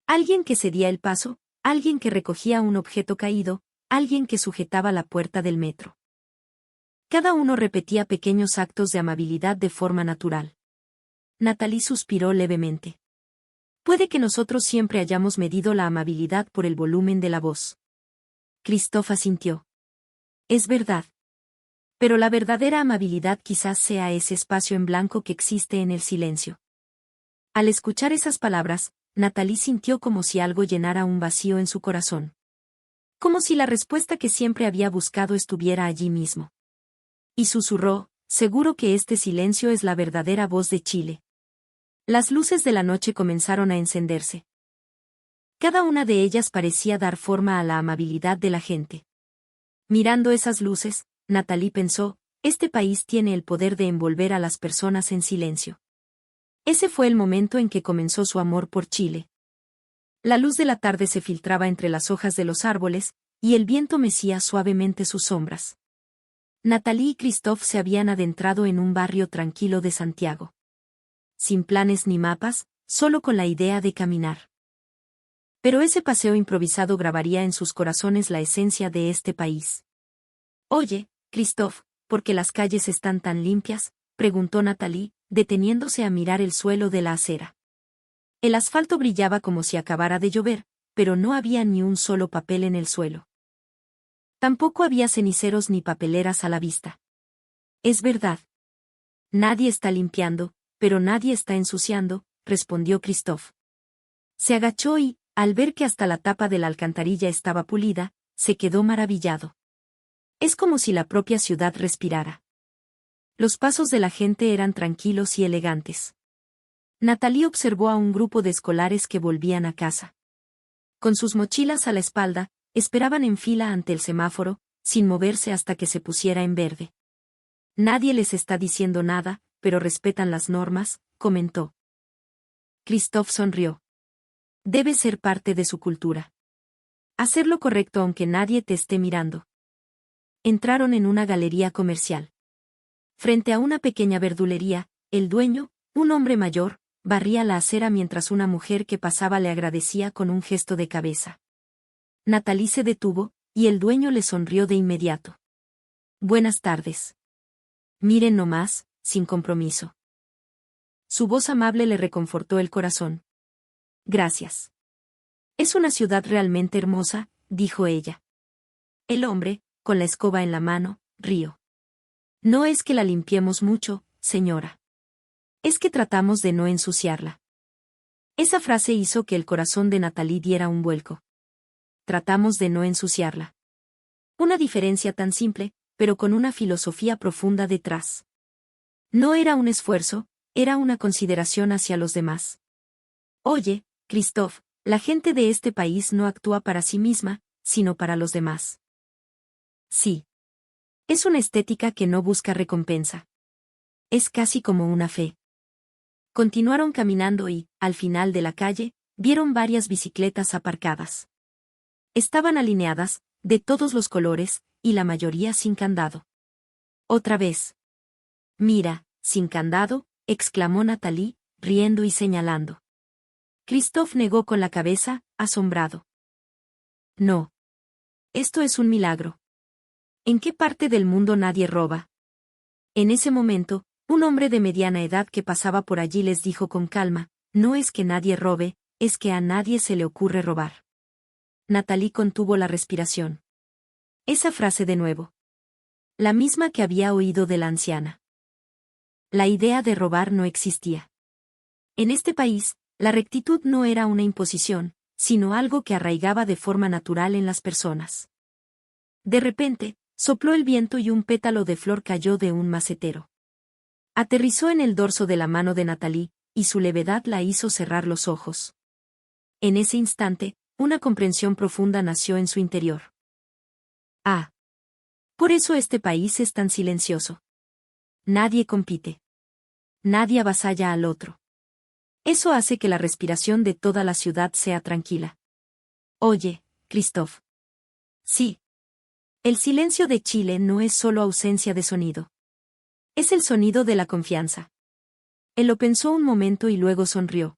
Alguien que cedía el paso, alguien que recogía un objeto caído, alguien que sujetaba la puerta del metro. Cada uno repetía pequeños actos de amabilidad de forma natural. Natalie suspiró levemente. Puede que nosotros siempre hayamos medido la amabilidad por el volumen de la voz. Christophe asintió. Es verdad. Pero la verdadera amabilidad quizás sea ese espacio en blanco que existe en el silencio. Al escuchar esas palabras, Natalie sintió como si algo llenara un vacío en su corazón. Como si la respuesta que siempre había buscado estuviera allí mismo. Y susurró, seguro que este silencio es la verdadera voz de Chile. Las luces de la noche comenzaron a encenderse. Cada una de ellas parecía dar forma a la amabilidad de la gente. Mirando esas luces, Natalie pensó, este país tiene el poder de envolver a las personas en silencio. Ese fue el momento en que comenzó su amor por Chile. La luz de la tarde se filtraba entre las hojas de los árboles, y el viento mecía suavemente sus sombras. Natalie y Christophe se habían adentrado en un barrio tranquilo de Santiago. Sin planes ni mapas, solo con la idea de caminar. Pero ese paseo improvisado grabaría en sus corazones la esencia de este país. Oye, Christophe, ¿por qué las calles están tan limpias?, preguntó Natalie, deteniéndose a mirar el suelo de la acera. El asfalto brillaba como si acabara de llover, pero no había ni un solo papel en el suelo. Tampoco había ceniceros ni papeleras a la vista. Es verdad. Nadie está limpiando, pero nadie está ensuciando, respondió Christophe. Se agachó y, al ver que hasta la tapa de la alcantarilla estaba pulida, se quedó maravillado. Es como si la propia ciudad respirara. Los pasos de la gente eran tranquilos y elegantes. Natalie observó a un grupo de escolares que volvían a casa. Con sus mochilas a la espalda, esperaban en fila ante el semáforo, sin moverse hasta que se pusiera en verde. Nadie les está diciendo nada, pero respetan las normas, comentó. Christophe sonrió. Debe ser parte de su cultura. Hacer lo correcto aunque nadie te esté mirando. Entraron en una galería comercial. Frente a una pequeña verdulería, el dueño, un hombre mayor, barría la acera mientras una mujer que pasaba le agradecía con un gesto de cabeza. Natalie se detuvo, y el dueño le sonrió de inmediato. Buenas tardes. Miren nomás, sin compromiso. Su voz amable le reconfortó el corazón. Gracias. Es una ciudad realmente hermosa, dijo ella. El hombre, con la escoba en la mano, rió. No es que la limpiemos mucho, señora. Es que tratamos de no ensuciarla. Esa frase hizo que el corazón de Natalie diera un vuelco. Tratamos de no ensuciarla. Una diferencia tan simple, pero con una filosofía profunda detrás. No era un esfuerzo, era una consideración hacia los demás. Oye, Christophe, la gente de este país no actúa para sí misma, sino para los demás. Sí. Es una estética que no busca recompensa. Es casi como una fe. Continuaron caminando y, al final de la calle, vieron varias bicicletas aparcadas. Estaban alineadas, de todos los colores, y la mayoría sin candado. Otra vez. Mira, sin candado, exclamó Natalie, riendo y señalando. Christophe negó con la cabeza, asombrado. No. Esto es un milagro. ¿En qué parte del mundo nadie roba? En ese momento, un hombre de mediana edad que pasaba por allí les dijo con calma, no es que nadie robe, es que a nadie se le ocurre robar. Natalie contuvo la respiración. Esa frase de nuevo. La misma que había oído de la anciana. La idea de robar no existía. En este país, la rectitud no era una imposición, sino algo que arraigaba de forma natural en las personas. De repente, sopló el viento y un pétalo de flor cayó de un macetero. Aterrizó en el dorso de la mano de Natalie, y su levedad la hizo cerrar los ojos. En ese instante, una comprensión profunda nació en su interior. Ah. Por eso este país es tan silencioso. Nadie compite. Nadie avasalla al otro. Eso hace que la respiración de toda la ciudad sea tranquila. Oye, Christophe. Sí. El silencio de Chile no es solo ausencia de sonido. Es el sonido de la confianza. Él lo pensó un momento y luego sonrió.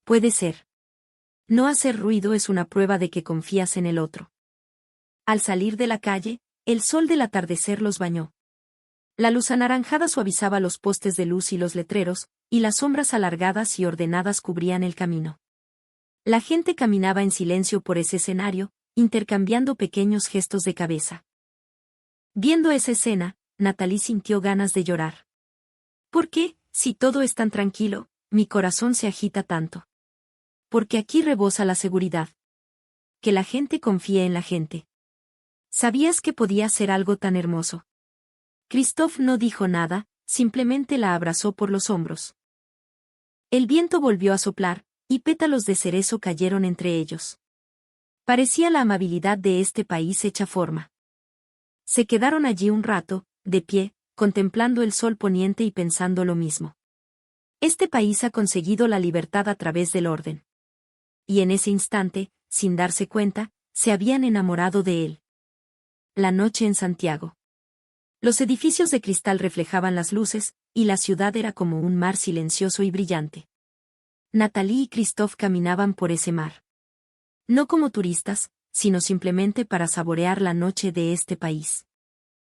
Puede ser. No hacer ruido es una prueba de que confías en el otro. Al salir de la calle, el sol del atardecer los bañó. La luz anaranjada suavizaba los postes de luz y los letreros, y las sombras alargadas y ordenadas cubrían el camino. La gente caminaba en silencio por ese escenario, intercambiando pequeños gestos de cabeza. Viendo esa escena, Natalie sintió ganas de llorar. ¿Por qué, si todo es tan tranquilo, mi corazón se agita tanto? Porque aquí rebosa la seguridad. Que la gente confíe en la gente. ¿Sabías que podía ser algo tan hermoso? Christophe no dijo nada, simplemente la abrazó por los hombros. El viento volvió a soplar, y pétalos de cerezo cayeron entre ellos. Parecía la amabilidad de este país hecha forma. Se quedaron allí un rato, de pie, contemplando el sol poniente y pensando lo mismo. Este país ha conseguido la libertad a través del orden. Y en ese instante, sin darse cuenta, se habían enamorado de él. La noche en Santiago. Los edificios de cristal reflejaban las luces, y la ciudad era como un mar silencioso y brillante. Natalie y Christophe caminaban por ese mar. No como turistas, sino simplemente para saborear la noche de este país.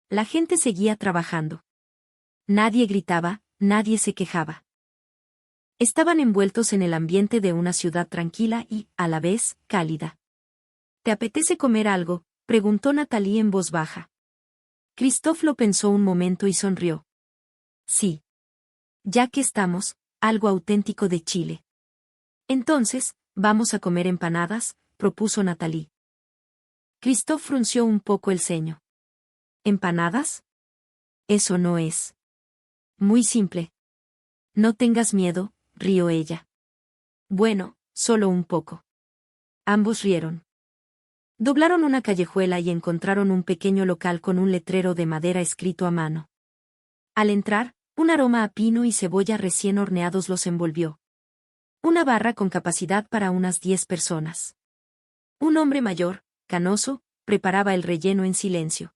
La gente seguía trabajando. Nadie gritaba, nadie se quejaba. Estaban envueltos en el ambiente de una ciudad tranquila y, a la vez, cálida. ¿Te apetece comer algo?, preguntó Natalie en voz baja. Christophe lo pensó un momento y sonrió. Sí. Ya que estamos, algo auténtico de Chile. Entonces, vamos a comer empanadas, propuso Natalie. Christophe frunció un poco el ceño. ¿Empanadas? Eso no es. Muy simple. No tengas miedo, rió ella. Bueno, solo un poco. Ambos rieron. Doblaron una callejuela y encontraron un pequeño local con un letrero de madera escrito a mano. Al entrar, un aroma a pino y cebolla recién horneados los envolvió. Una barra con capacidad para unas 10 personas. Un hombre mayor, canoso, preparaba el relleno en silencio.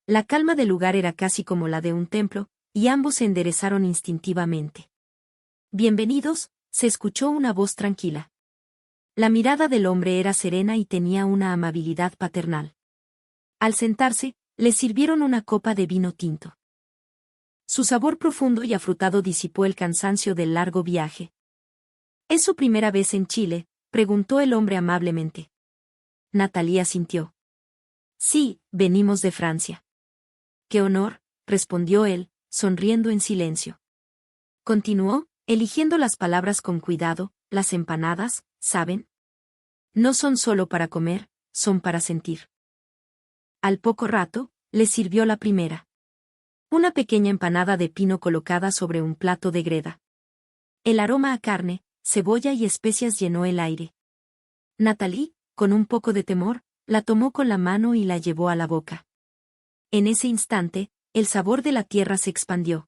La calma del lugar era casi como la de un templo, y ambos se enderezaron instintivamente. Bienvenidos, se escuchó una voz tranquila. La mirada del hombre era serena y tenía una amabilidad paternal. Al sentarse, les sirvieron una copa de vino tinto. Su sabor profundo y afrutado disipó el cansancio del largo viaje. ¿Es su primera vez en Chile?, preguntó el hombre amablemente. Natalie asintió. Sí, venimos de Francia. Qué honor, respondió él, sonriendo en silencio. Continuó, eligiendo las palabras con cuidado, las empanadas, ¿saben? No son solo para comer, son para sentir. Al poco rato, les sirvió la primera. Una pequeña empanada de pino colocada sobre un plato de greda. El aroma a carne, cebolla y especias llenó el aire. Natalie, con un poco de temor, la tomó con la mano y la llevó a la boca. En ese instante, el sabor de la tierra se expandió.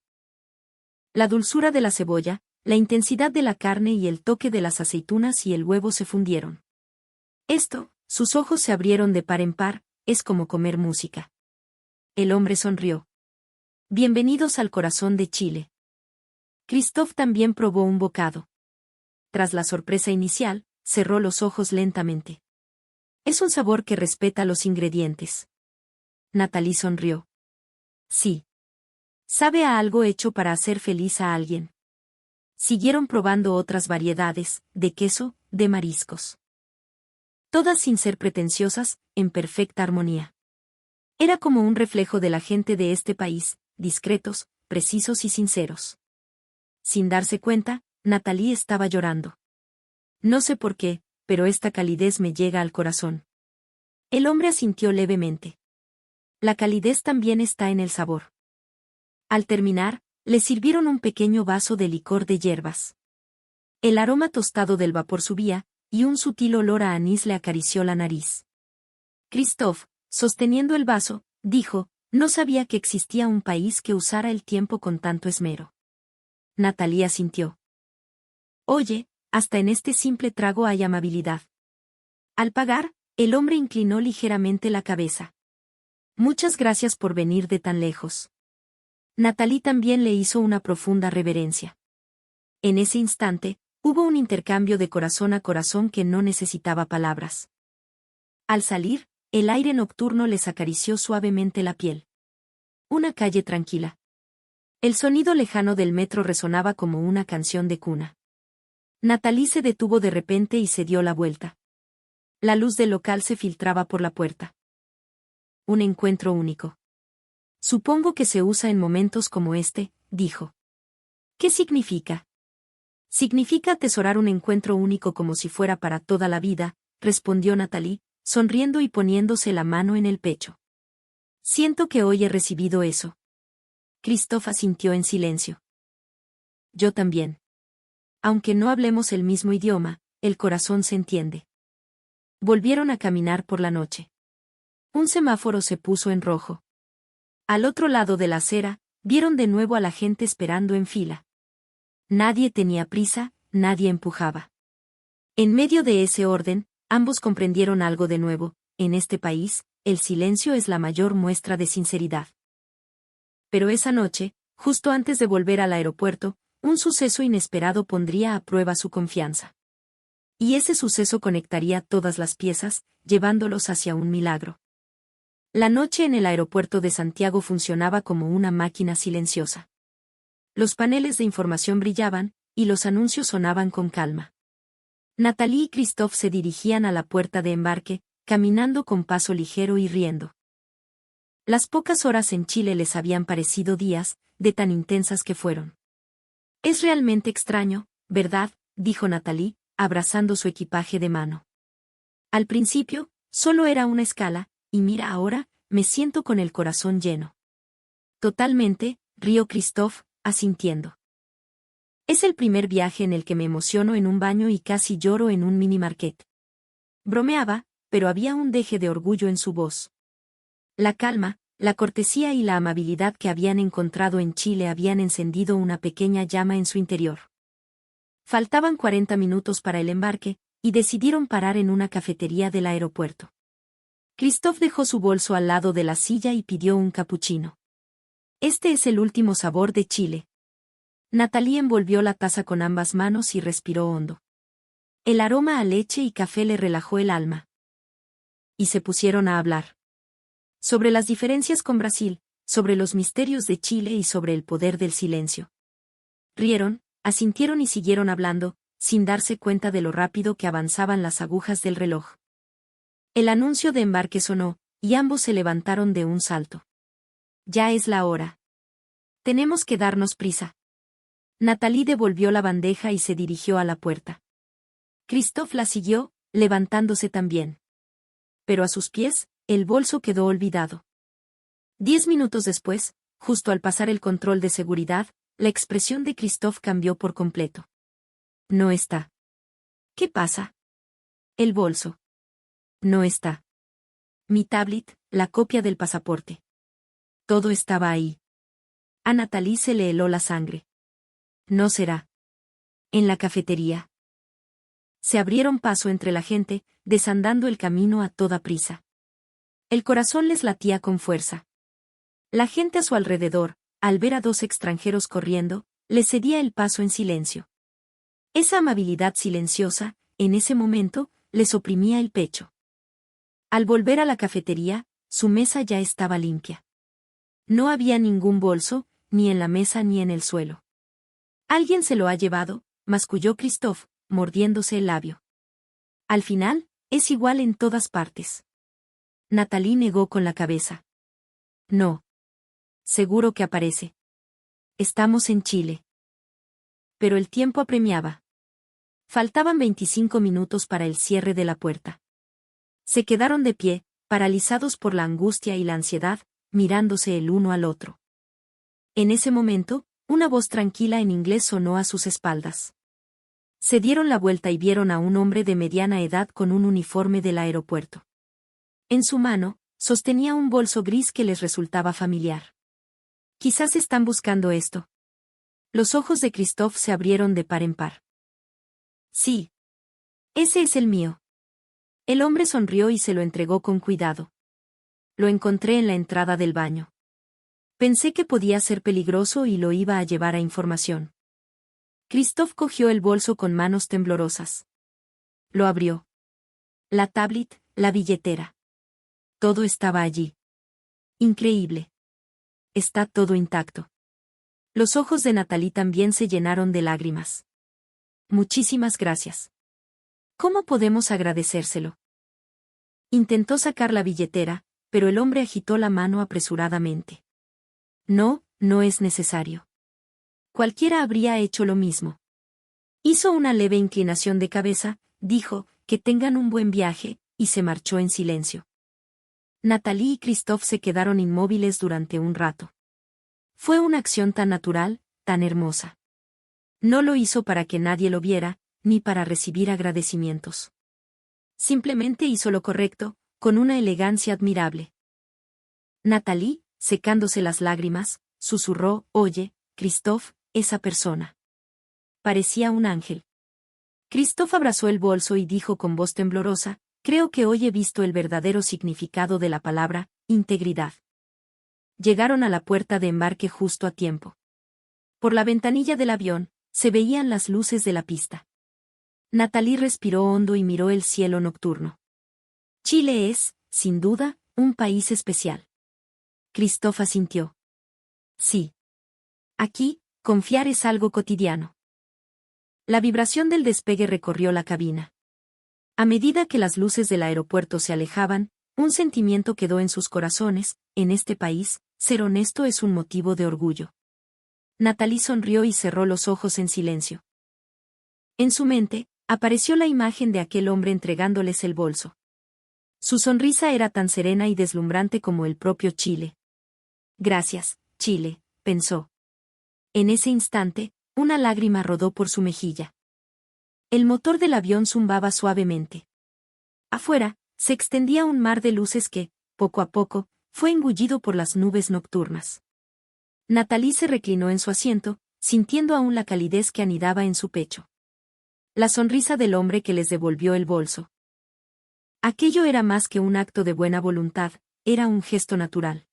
La dulzura de la cebolla, la intensidad de la carne y el toque de las aceitunas y el huevo se fundieron. Sus ojos se abrieron de par en par, es como comer música. El hombre sonrió. Bienvenidos al corazón de Chile. Christophe también probó un bocado. Tras la sorpresa inicial, cerró los ojos lentamente. Es un sabor que respeta los ingredientes. Nathalie sonrió. Sí. Sabe a algo hecho para hacer feliz a alguien. Siguieron probando otras variedades, de queso, de mariscos. Todas sin ser pretenciosas, en perfecta armonía. Era como un reflejo de la gente de este país, discretos, precisos y sinceros. Sin darse cuenta, Nathalie estaba llorando. No sé por qué, pero esta calidez me llega al corazón. El hombre asintió levemente. La calidez también está en el sabor. Al terminar, le sirvieron un pequeño vaso de licor de hierbas. El aroma tostado del vapor subía, y un sutil olor a anís le acarició la nariz. Christophe, sosteniendo el vaso, dijo, no sabía que existía un país que usara el tiempo con tanto esmero. Nathalie asintió. Oye, hasta en este simple trago hay amabilidad. Al pagar, el hombre inclinó ligeramente la cabeza. Muchas gracias por venir de tan lejos. Nathalie también le hizo una profunda reverencia. En ese instante, hubo un intercambio de corazón a corazón que no necesitaba palabras. Al salir, el aire nocturno les acarició suavemente la piel. Una calle tranquila. El sonido lejano del metro resonaba como una canción de cuna. Nathalie se detuvo de repente y se dio la vuelta. La luz del local se filtraba por la puerta. Un encuentro único. Supongo que se usa en momentos como este, dijo. ¿Qué significa? Significa atesorar un encuentro único como si fuera para toda la vida, respondió Nathalie, sonriendo y poniéndose la mano en el pecho. Siento que hoy he recibido eso. Christophe asintió en silencio. Yo también. Aunque no hablemos el mismo idioma, el corazón se entiende. Volvieron a caminar por la noche. Un semáforo se puso en rojo. Al otro lado de la acera, vieron de nuevo a la gente esperando en fila. Nadie tenía prisa, nadie empujaba. En medio de ese orden, ambos comprendieron algo de nuevo: en este país, el silencio es la mayor muestra de sinceridad. Pero esa noche, justo antes de volver al aeropuerto, un suceso inesperado pondría a prueba su confianza. Y ese suceso conectaría todas las piezas, llevándolos hacia un milagro. La noche en el aeropuerto de Santiago funcionaba como una máquina silenciosa. Los paneles de información brillaban, y los anuncios sonaban con calma. Nathalie y Christophe se dirigían a la puerta de embarque, caminando con paso ligero y riendo. Las pocas horas en Chile les habían parecido días, de tan intensas que fueron. Es realmente extraño, ¿verdad?, dijo Nathalie, abrazando su equipaje de mano. Al principio, solo era una escala, y mira ahora, me siento con el corazón lleno. Totalmente, rió Christophe, asintiendo. Es el primer viaje en el que me emociono en un baño y casi lloro en un mini market. Bromeaba, pero había un deje de orgullo en su voz. La calma, la cortesía y la amabilidad que habían encontrado en Chile habían encendido una pequeña llama en su interior. Faltaban 40 minutos para el embarque, y decidieron parar en una cafetería del aeropuerto. Christophe dejó su bolso al lado de la silla y pidió un capuchino. Este es el último sabor de Chile. Nathalie envolvió la taza con ambas manos y respiró hondo. El aroma a leche y café le relajó el alma. Y se pusieron a hablar. Sobre las diferencias con Brasil, sobre los misterios de Chile y sobre el poder del silencio. Rieron, asintieron y siguieron hablando, sin darse cuenta de lo rápido que avanzaban las agujas del reloj. El anuncio de embarque sonó, y ambos se levantaron de un salto. Ya es la hora. Tenemos que darnos prisa. Nathalie devolvió la bandeja y se dirigió a la puerta. Christophe la siguió, levantándose también. Pero a sus pies, el bolso quedó olvidado. 10 minutos después, justo al pasar el control de seguridad, la expresión de Christophe cambió por completo. No está. ¿Qué pasa? El bolso. No está. Mi tablet, la copia del pasaporte. Todo estaba ahí. A Nathalie se le heló la sangre. No será. En la cafetería. Se abrieron paso entre la gente, desandando el camino a toda prisa. El corazón les latía con fuerza. La gente a su alrededor, al ver a dos extranjeros corriendo, les cedía el paso en silencio. Esa amabilidad silenciosa, en ese momento, les oprimía el pecho. Al volver a la cafetería, su mesa ya estaba limpia. No había ningún bolso, ni en la mesa ni en el suelo. Alguien se lo ha llevado, masculló Christophe, mordiéndose el labio. Al final, es igual en todas partes. Nathalie negó con la cabeza. No. Seguro que aparece. Estamos en Chile. Pero el tiempo apremiaba. Faltaban 25 minutos para el cierre de la puerta. Se quedaron de pie, paralizados por la angustia y la ansiedad, mirándose el uno al otro. En ese momento, una voz tranquila en inglés sonó a sus espaldas. Se dieron la vuelta y vieron a un hombre de mediana edad con un uniforme del aeropuerto. En su mano, sostenía un bolso gris que les resultaba familiar. Quizás están buscando esto. Los ojos de Christophe se abrieron de par en par. Sí. Ese es el mío. El hombre sonrió y se lo entregó con cuidado. Lo encontré en la entrada del baño. Pensé que podía ser peligroso y lo iba a llevar a información. Christophe cogió el bolso con manos temblorosas. Lo abrió. La tablet, la billetera. Todo estaba allí. Increíble. Está todo intacto. Los ojos de Nathalie también se llenaron de lágrimas. Muchísimas gracias. ¿Cómo podemos agradecérselo? Intentó sacar la billetera, pero el hombre agitó la mano apresuradamente. No, no es necesario. Cualquiera habría hecho lo mismo. Hizo una leve inclinación de cabeza, dijo, que tengan un buen viaje, y se marchó en silencio. Nathalie y Christophe se quedaron inmóviles durante un rato. Fue una acción tan natural, tan hermosa. No lo hizo para que nadie lo viera, ni para recibir agradecimientos. Simplemente hizo lo correcto, con una elegancia admirable. Nathalie, secándose las lágrimas, susurró, «Oye, Christophe, esa persona». Parecía un ángel. Christophe abrazó el bolso y dijo con voz temblorosa, «Creo que hoy he visto el verdadero significado de la palabra, integridad». Llegaron a la puerta de embarque justo a tiempo. Por la ventanilla del avión, se veían las luces de la pista. Nathalie respiró hondo y miró el cielo nocturno. Chile es, sin duda, un país especial. Christophe asintió. Sí. Aquí, confiar es algo cotidiano. La vibración del despegue recorrió la cabina. A medida que las luces del aeropuerto se alejaban, un sentimiento quedó en sus corazones: en este país, ser honesto es un motivo de orgullo. Nathalie sonrió y cerró los ojos en silencio. En su mente, apareció la imagen de aquel hombre entregándoles el bolso. Su sonrisa era tan serena y deslumbrante como el propio Chile. Gracias, Chile, pensó. En ese instante, una lágrima rodó por su mejilla. El motor del avión zumbaba suavemente. Afuera, se extendía un mar de luces que, poco a poco, fue engullido por las nubes nocturnas. Nathalie se reclinó en su asiento, sintiendo aún la calidez que anidaba en su pecho. La sonrisa del hombre que les devolvió el bolso. Aquello era más que un acto de buena voluntad, era un gesto natural.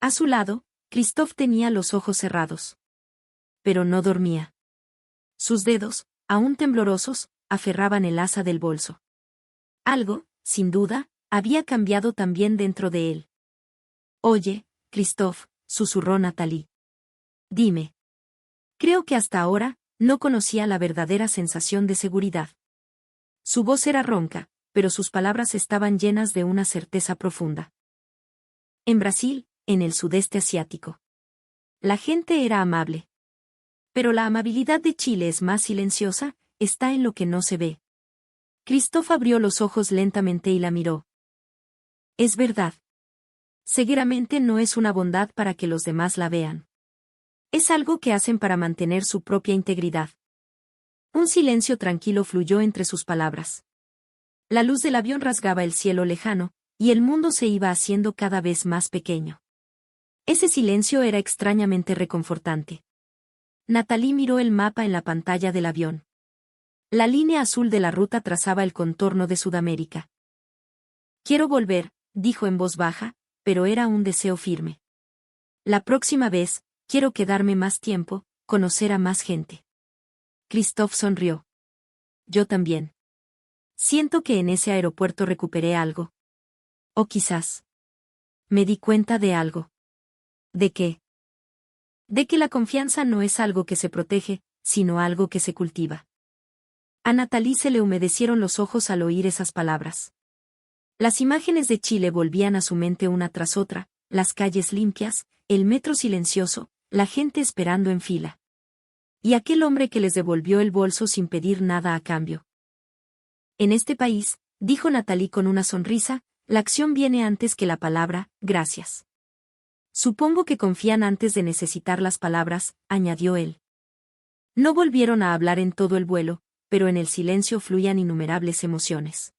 A su lado, Christophe tenía los ojos cerrados. Pero no dormía. Sus dedos, aún temblorosos, aferraban el asa del bolso. Algo, sin duda, había cambiado también dentro de él. Oye, Christophe, susurró Nathalie. Dime. Creo que hasta ahora, no conocía la verdadera sensación de seguridad. Su voz era ronca, pero sus palabras estaban llenas de una certeza profunda. En Brasil, en el sudeste asiático. La gente era amable. Pero la amabilidad de Chile es más silenciosa, está en lo que no se ve. Christophe abrió los ojos lentamente y la miró. Es verdad. Seguramente no es una bondad para que los demás la vean. Es algo que hacen para mantener su propia integridad. Un silencio tranquilo fluyó entre sus palabras. La luz del avión rasgaba el cielo lejano, y el mundo se iba haciendo cada vez más pequeño. Ese silencio era extrañamente reconfortante. Natalie miró el mapa en la pantalla del avión. La línea azul de la ruta trazaba el contorno de Sudamérica. Quiero volver, dijo en voz baja, pero era un deseo firme. La próxima vez, quiero quedarme más tiempo, conocer a más gente. Christophe sonrió. Yo también. Siento que en ese aeropuerto recuperé algo. O quizás. Me di cuenta de algo. ¿De qué? De que la confianza no es algo que se protege, sino algo que se cultiva. A Natalie se le humedecieron los ojos al oír esas palabras. Las imágenes de Chile volvían a su mente una tras otra, las calles limpias, el metro silencioso, la gente esperando en fila. Y aquel hombre que les devolvió el bolso sin pedir nada a cambio. En este país, dijo Natalie con una sonrisa, la acción viene antes que la palabra, gracias. Supongo que confían antes de necesitar las palabras, añadió él. No volvieron a hablar en todo el vuelo, pero en el silencio fluían innumerables emociones.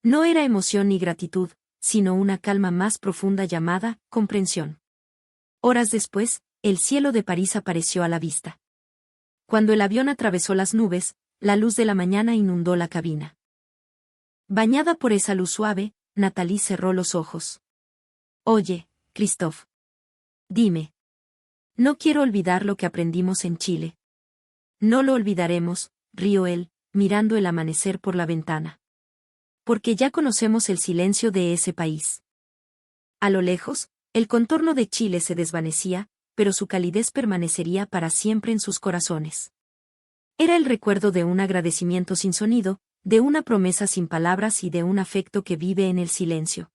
No era emoción ni gratitud, sino una calma más profunda llamada comprensión. Horas después, el cielo de París apareció a la vista. Cuando el avión atravesó las nubes, la luz de la mañana inundó la cabina. Bañada por esa luz suave, Natalie cerró los ojos. Oye, Christophe. Dime. No quiero olvidar lo que aprendimos en Chile. No lo olvidaremos, rió él, mirando el amanecer por la ventana. Porque ya conocemos el silencio de ese país. A lo lejos, el contorno de Chile se desvanecía, pero su calidez permanecería para siempre en sus corazones. Era el recuerdo de un agradecimiento sin sonido, de una promesa sin palabras y de un afecto que vive en el silencio.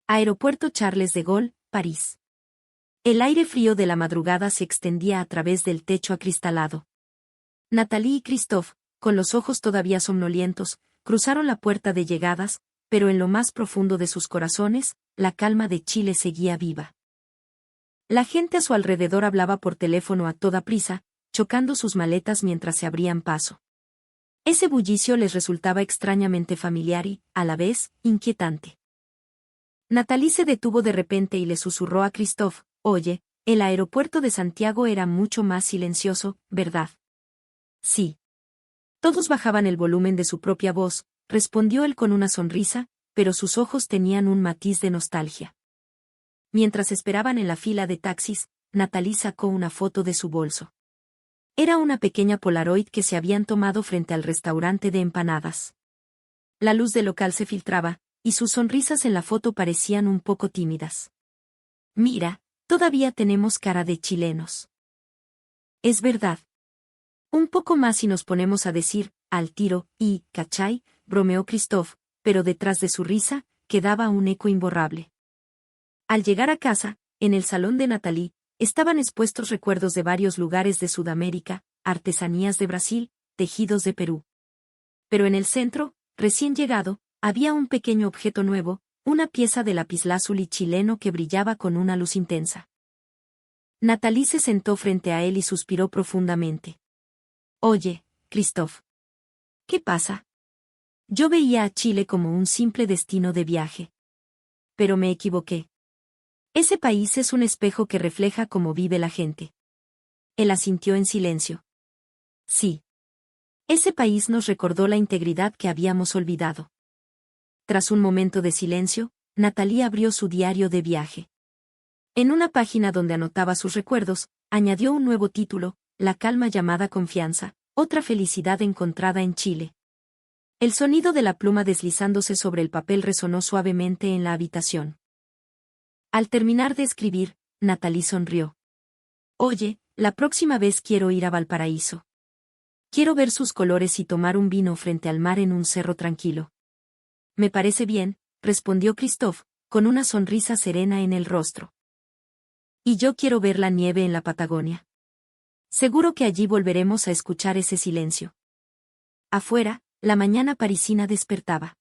Aeropuerto Charles de Gaulle, París. El aire frío de la madrugada se extendía a través del techo acristalado. Natalie y Christophe, con los ojos todavía somnolientos, cruzaron la puerta de llegadas, pero en lo más profundo de sus corazones, la calma de Chile seguía viva. La gente a su alrededor hablaba por teléfono a toda prisa, chocando sus maletas mientras se abrían paso. Ese bullicio les resultaba extrañamente familiar y, a la vez, inquietante. Natalie se detuvo de repente y le susurró a Christophe, «Oye, el aeropuerto de Santiago era mucho más silencioso, ¿verdad?» «Sí». Todos bajaban el volumen de su propia voz, respondió él con una sonrisa, pero sus ojos tenían un matiz de nostalgia. Mientras esperaban en la fila de taxis, Natalie sacó una foto de su bolso. Era una pequeña Polaroid que se habían tomado frente al restaurante de empanadas. La luz del local se filtraba, y sus sonrisas en la foto parecían un poco tímidas. «Mira, todavía tenemos cara de chilenos». «Es verdad. Un poco más y nos ponemos a decir, al tiro, y, ¿cachai?», bromeó Christophe, pero detrás de su risa, quedaba un eco imborrable. Al llegar a casa, en el salón de Natalie, estaban expuestos recuerdos de varios lugares de Sudamérica, artesanías de Brasil, tejidos de Perú. Pero en el centro, recién llegado, había un pequeño objeto nuevo, una pieza de lapislázuli chileno que brillaba con una luz intensa. Natalie se sentó frente a él y suspiró profundamente. «Oye, Christophe. ¿Qué pasa?» Yo veía a Chile como un simple destino de viaje. Pero me equivoqué. Ese país es un espejo que refleja cómo vive la gente. Él asintió en silencio. Sí. Ese país nos recordó la integridad que habíamos olvidado. Tras un momento de silencio, Natalie abrió su diario de viaje. En una página donde anotaba sus recuerdos, añadió un nuevo título, La calma llamada confianza, otra felicidad encontrada en Chile. El sonido de la pluma deslizándose sobre el papel resonó suavemente en la habitación. Al terminar de escribir, Natalie sonrió. «Oye, la próxima vez quiero ir a Valparaíso. Quiero ver sus colores y tomar un vino frente al mar en un cerro tranquilo». «Me parece bien», respondió Christophe, con una sonrisa serena en el rostro. «Y yo quiero ver la nieve en la Patagonia. Seguro que allí volveremos a escuchar ese silencio». Afuera, la mañana parisina despertaba.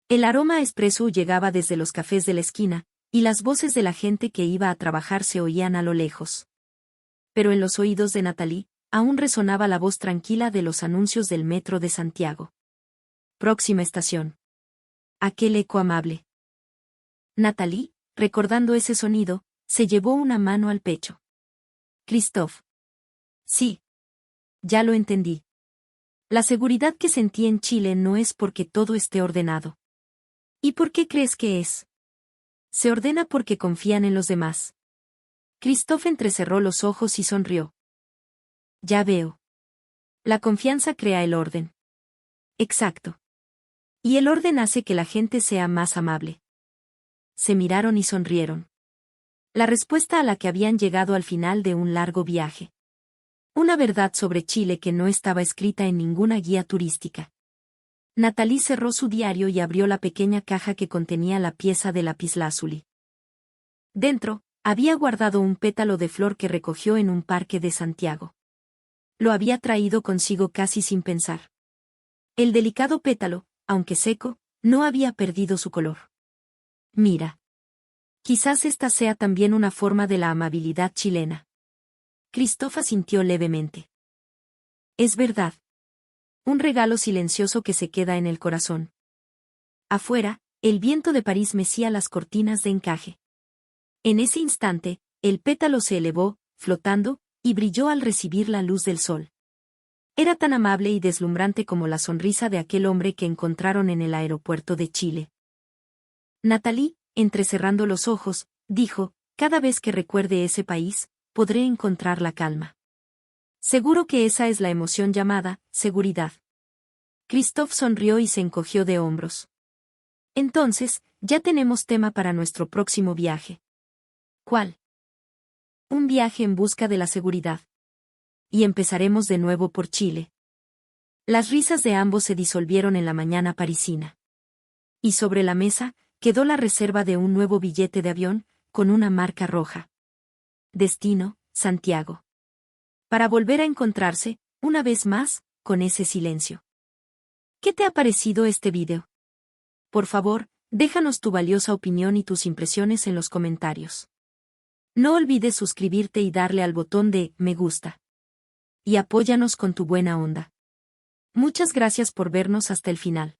El aroma a espresso llegaba desde los cafés de la esquina, y las voces de la gente que iba a trabajar se oían a lo lejos. Pero en los oídos de Natalie, aún resonaba la voz tranquila de los anuncios del metro de Santiago. «Próxima estación». Aquel eco amable. Natalie, recordando ese sonido, se llevó una mano al pecho. «Christophe. Sí, ya lo entendí. La seguridad que sentí en Chile no es porque todo esté ordenado. ¿Y por qué crees que es? Se ordena porque confían en los demás. Christophe entrecerró los ojos y sonrió. Ya veo. La confianza crea el orden. Exacto. Y el orden hace que la gente sea más amable. Se miraron y sonrieron. La respuesta a la que habían llegado al final de un largo viaje. Una verdad sobre Chile que no estaba escrita en ninguna guía turística. Nathalie cerró su diario y abrió la pequeña caja que contenía la pieza de lapislázuli. Dentro, había guardado un pétalo de flor que recogió en un parque de Santiago. Lo había traído consigo casi sin pensar. El delicado pétalo, aunque seco, no había perdido su color. Mira. Quizás esta sea también una forma de la amabilidad chilena. Christophe asintió levemente. Es verdad. Un regalo silencioso que se queda en el corazón. Afuera, el viento de París mecía las cortinas de encaje. En ese instante, el pétalo se elevó, flotando, y brilló al recibir la luz del sol. Era tan amable y deslumbrante como la sonrisa de aquel hombre que encontraron en el aeropuerto de Chile. Nathalie, entrecerrando los ojos, dijo, cada vez que recuerde ese país, podré encontrar la calma. Seguro que esa es la emoción llamada seguridad. Christophe sonrió y se encogió de hombros. Entonces, ya tenemos tema para nuestro próximo viaje. ¿Cuál? Un viaje en busca de la seguridad. Y empezaremos de nuevo por Chile. Las risas de ambos se disolvieron en la mañana parisina. Y sobre la mesa, quedó la reserva de un nuevo billete de avión, con una marca roja. Destino, Santiago. Para volver a encontrarse, una vez más, con ese silencio. ¿Qué te ha parecido este video? Por favor, déjanos tu valiosa opinión y tus impresiones en los comentarios. No olvides suscribirte y darle al botón de me gusta. Y apóyanos con tu buena onda. Muchas gracias por vernos hasta el final.